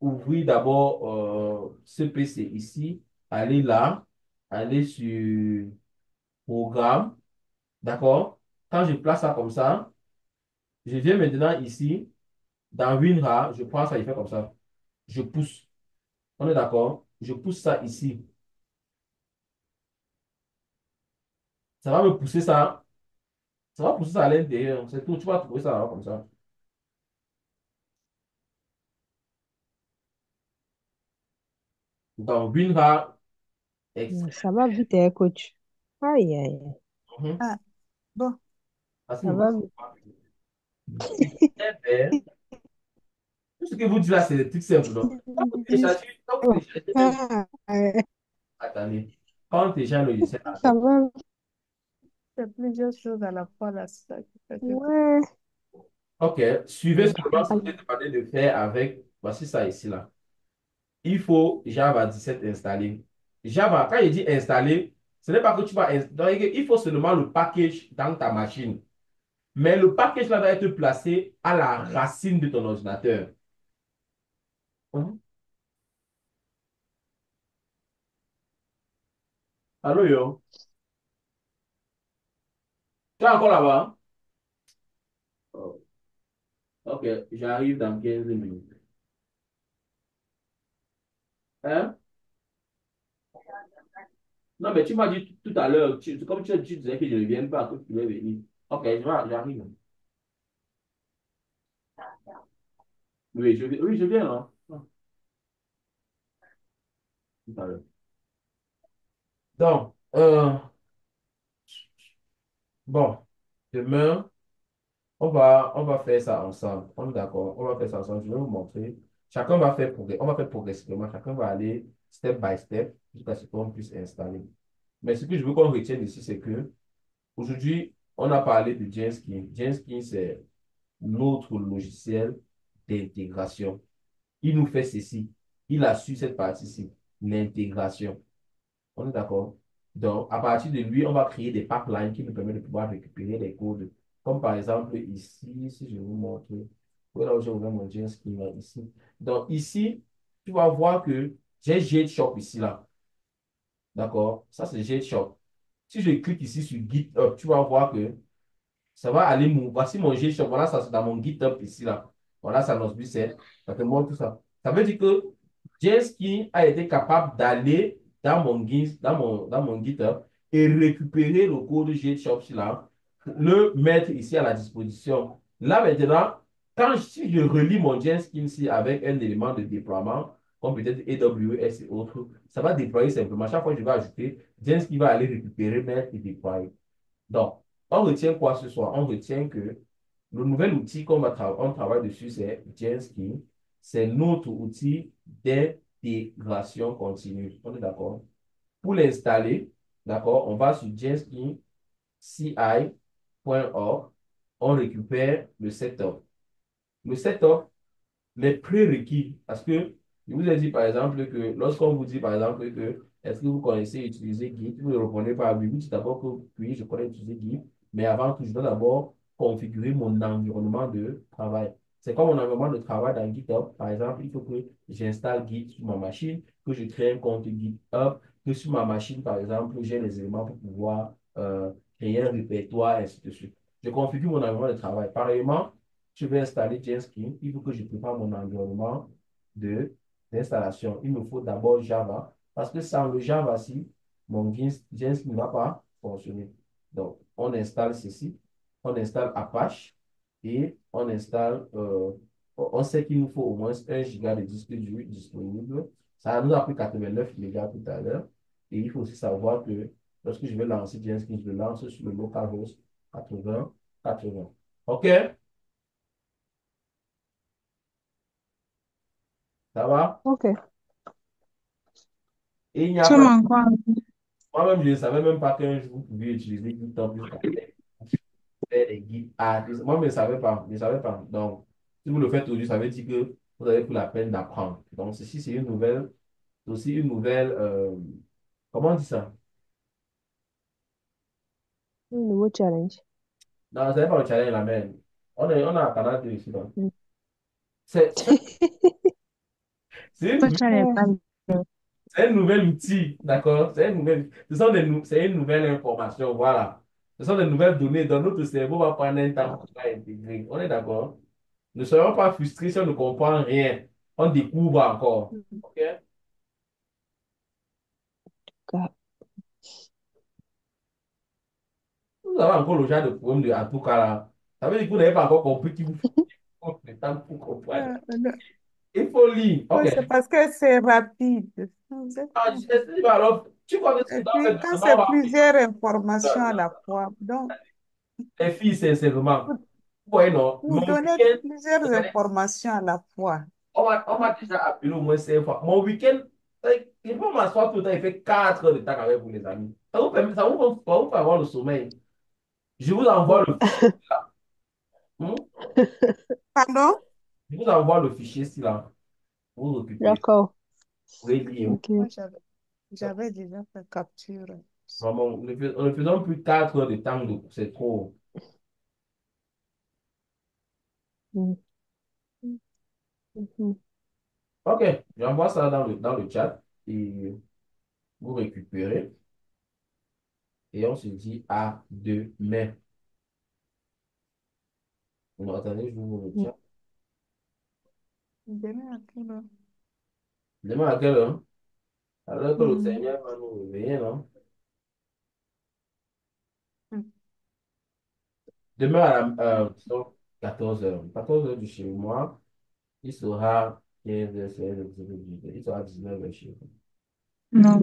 ouvrir d'abord ce PC ici, aller là, aller sur Programme. D'accord? Quand je place ça comme ça, je viens maintenant ici, dans WinRAR, je prends ça, il fait comme ça. Je pousse. On est d'accord? Je pousse ça ici. Ça va me pousser ça. Ça va pousser ça à l'intérieur. C'est tout. Tu vas trouver ça là, comme ça. Donc, WinRAR, extrait. Ça va vite, hein, coach. Aïe, aïe, aïe. Mhm. Ah, bon. Ah, si, Ça va vite. tout ce que vous dites là, c'est des trucs simples. Donc, quand vous téléchargez même, Ah, ouais. attendez, quand on télécharge le logiciel, Ça attends. va. C'est plusieurs choses à la fois là. C'est ça qui fait que Ouais. OK, suivez seulement ce que j'ai demandé de faire avec, voici ça ici là. Il faut Java 17 installer. Java, quand il dit installer, ce n'est pas que tu vas installer, il faut seulement le package dans ta machine. Mais le package là va être placé à la racine de ton ordinateur. Mhm. Allô, yo? Tu es encore là-bas? Oh, ok, j'arrive dans 15 minutes. Hein? Non, mais tu m'as dit tout à l'heure, comme tu disais que je ne viens pas, que tu devais venir. Ok, j'arrive. Oui, je viens là. Ah, tout à l'heure. Donc, bon, demain, on va faire ça ensemble. On est d'accord, on va faire ça ensemble. Je vais vous montrer. Chacun va faire on va faire progressivement. Chacun va aller step by step jusqu'à ce qu'on puisse installer. Mais ce que je veux qu'on retienne ici, c'est que aujourd'hui, on a parlé de Jenkins. Jenkins, c'est notre logiciel d'intégration. Il nous fait ceci. Il a su cette partie-ci, l'intégration. On est d'accord? Donc, à partir de lui, on va créer des pipelines qui nous permettent de pouvoir récupérer les codes. Comme par exemple ici, si je vous montre, voilà où j'ai ouvert mon Jenkins là, ici. Donc, ici, tu vas voir que j'ai GitShop ici, là. D'accord? Ça, c'est GitShop. Si je clique ici sur GitHub, tu vas voir que ça va aller, voici mon G-Shop, voilà, ça c'est dans mon GitHub ici, là. Voilà, ça nos c'est, ça te montre tout ça. Ça veut dire que Jenskin a été capable d'aller dans mon GitHub et récupérer le code G-Shop là, le mettre ici à la disposition. Là maintenant, si je relis mon Jenskin ici avec un élément de déploiement, comme peut-être AWS et autres, ça va déployer simplement. Chaque fois que je vais ajouter, Jenskin va aller récupérer, mettre et déployer. Donc, on retient quoi ce soir? On retient que le nouvel outil on travaille dessus, c'est Genskin. C'est notre outil d'intégration continue. On est d'accord? Pour l'installer, d'accord, on va sur genskin.ci.org. On récupère le setup. Le setup, les prérequis. Parce que je vous ai dit par exemple que lorsqu'on vous dit par exemple que est-ce que vous connaissez utiliser Git, vous ne répondez pas à oui. Vous dites d'abord que oui, je connais utiliser Git, mais avant tout, je dois d'abord configurer mon environnement de travail. C'est comme mon environnement de travail dans GitHub. Par exemple, il faut que j'installe Git sur ma machine, que je crée un compte GitHub, que sur ma machine, par exemple, j'ai les éléments pour pouvoir créer un répertoire, et ainsi de suite. Je configure mon environnement de travail. Pareillement, je vais installer Jenkins, il faut que je prépare mon environnement de d'installation. Il me faut d'abord Java, parce que sans le Java-ci, mon Jenkins ne va pas fonctionner. Donc, on installe ceci, on installe Apache et on installe, on sait qu'il nous faut au moins 1 giga de disque dur disponible. Ça nous a pris 89 mégas tout à l'heure. Et il faut aussi savoir que lorsque je vais lancer Jenkins, je le lance sur le localhost 80. OK? Ça va? Ok. Et il n'y a pas, Seulement quoi? moi-même, je ne savais même pas qu'un jour, vous pouviez utiliser GitHub jusqu'à faire des guides artistes. Moi, je ne savais pas. Je ne savais pas. Donc, si vous le faites aujourd'hui, ça veut dire que vous avez pris la peine d'apprendre. Donc, ceci, c'est une nouvelle, c'est aussi une nouvelle, comment on dit ça? Un nouveau challenge. Non, ce n'est pas le challenge la même. On a un canal de ici. Donc. Mm. C'est c'est une Toi, nouvelle tu n'avais pas. C'est un nouvel outil, d'accord? C'est une nouvelle information, voilà. Ce sont des nouvelles données dont notre cerveau va prendre un temps pour intégrer. On est d'accord? Ne soyons pas frustrés si on ne comprend rien. On découvre encore. OK? Ga- Vous avez encore le genre de problème de en tout cas là. Ça veut dire que vous n'avez pas encore compris qu'il vous faut le temps pour comprendre. Non, Il faut lire. OK. non, c'est parce que c'est rapide. Vous êtes Ah, fou. alors, tu crois que ce Et que dans le puis, quand gouvernement c'est va plusieurs informations à la fois, donc, les filles, sincèrement. vous, Vous voyez, non? vous Mon donnez week-end, plusieurs informations à la fois. on m'a déjà appelé au moins 5 fois. Mon week-end, il faut m'asseoir tout le temps. Il fait 4 heures de temps avec vous, les amis. Ça vous fait avoir le sommeil. Je vous envoie le fichier là. Hmm? Pardon? Je vous envoie le fichier ici là. Vous récupérez. D'accord. Vous pouvez lire. Ok. Moi, j'avais déjà fait capture. Vraiment, on ne faisons plus 4 heures de temps. C'est trop. Mm. Mhm. OK. J'envoie ça dans le chat. Et vous récupérez. Et on se dit à demain. Non, attendez, je vous le Mm. chat. Demain à quelle heure? Demain à quelle heure? Alors que le Hmm. Seigneur va nous réveiller, non? Hmm. Demain disons 14 heures. 14 heures de chez moi, il sera 15 heures, 16 heures, 17 heures, 18 heures. Il sera 19 heures chez vous. Non,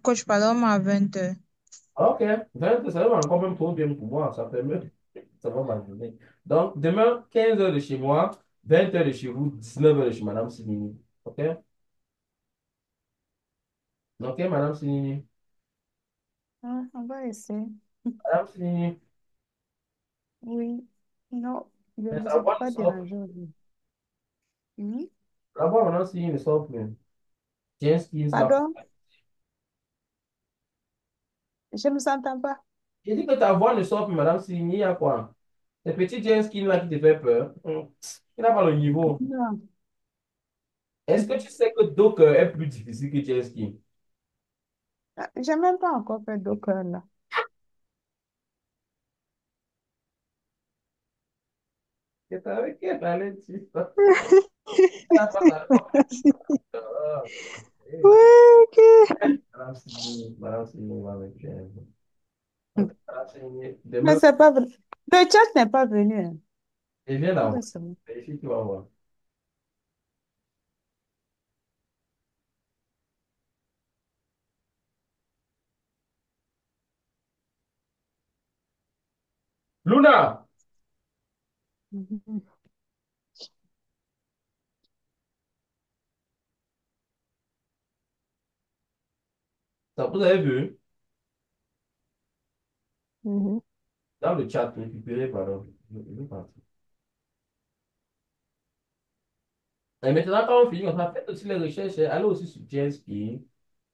coach, pardon, à 20 heures. Ok, 20 ça va encore même trop bien pour moi. Ça permet, ça va m'amener. Donc, demain, 15 heures de chez moi, 20 heures de chez vous, 19 heures de chez Madame Sinini. Ok? Ok, Madame Sinini. Ah, on va essayer. Madame Sinini. Oui. Non, je ne Mais vous sa ai voix ne pas sort plus. dérangé aujourd'hui. Hmm? La voix, Madame Sinini ne sort plus. Tiens, ce qui est là. Pardon? Je ne vous entends pas. J'ai dit que ta voix ne sort plus, Madame Sinini. Il y a quoi? C'est petit James Skin là qui te fait peur. Il n'a pas le niveau. Non. Est-ce que tu sais que Docker est plus difficile que James Skin? Ah, j'ai même pas encore fait Docker là. Que t'avais que t'allais dire ça. La fois, ah, eh, Oui, ok. Madame Sini va avec ok, Madame Sini, Mais demain, c'est pas vrai. Le chat n'est pas venu, hein. il vient Tout d'avoir. récemment. Vérifie, tu vas voir. Luna, Mhm. vous avez vu Mhm. dans le chat récupéré, pardon. Je vais partir. Et maintenant, quand on finit, on va faire aussi les recherches. Allez aussi sur JSP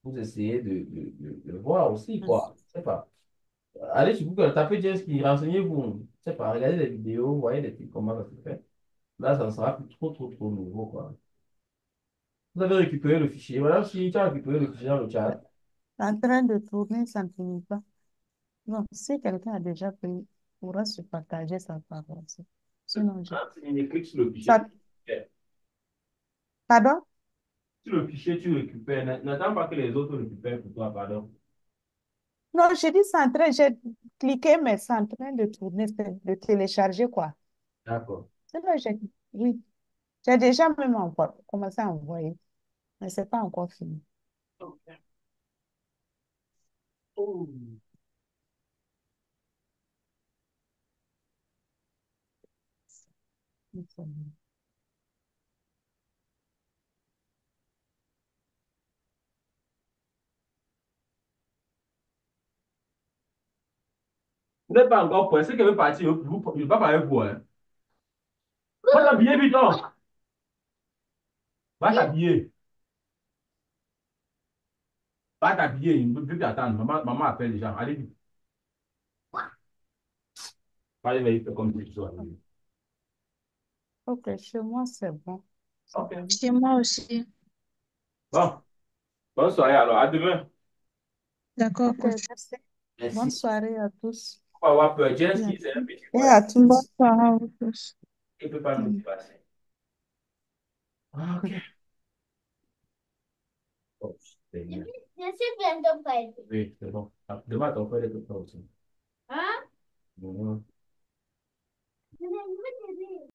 pour essayer de voir aussi, quoi. Je sais pas. Allez sur Google, tapez JSP, renseignez-vous. Je sais pas, regardez des vidéos, voyez des trucs, comment ça se fait. Là, ça ne sera plus trop nouveau, quoi. Vous avez récupéré le fichier. Voilà, si tu as récupéré le fichier dans le chat. En train de tourner, ça ne finit pas. Non, si quelqu'un a déjà pris, il pourra se partager sa parole. Sinon, je... Quand tu cliques sur le fichier, tu Ça... récupères. Pardon? Sur le fichier, tu récupères. N'attends pas que les autres récupèrent pour toi, pardon. Non, j'ai dit c'est en train, j'ai cliqué, mais c'est en train de tourner, c'est de télécharger, quoi. D'accord. C'est là, j'ai... Oui, j'ai déjà même commencé à envoyer, mais c'est pas encore fini. Ok. Oh. Vous n'êtes pas encore prêt. Ceux qui veulent partir, je ne vais pas parler pour vous. Hein. Va t'habiller, vite, non. Va t'habiller. Va t'habiller. Ne peux plus attendre. Maman appelle les gens. Allez vite. Allez, allez, fais comme si tu sois arrivé. Ok, chez moi, c'est bon. C'est Ok. bon. Chez moi aussi. Bon. Bonne soirée alors. À demain. D'accord, Ok, coach. merci. Bonne Merci. soirée à tous. Faut pas avoir peur. Jenski, c'est un Merci. petit Et voyage. à Bonne toutes. soirée à vous tous. Il ne peut pas nous Mm. dépasser. Ok. Oh, c'est bien. Je suis bientôt prête. Oui, c'est bon. Ah, demain, ton frère est tout prêt aussi. Hein? Mhm.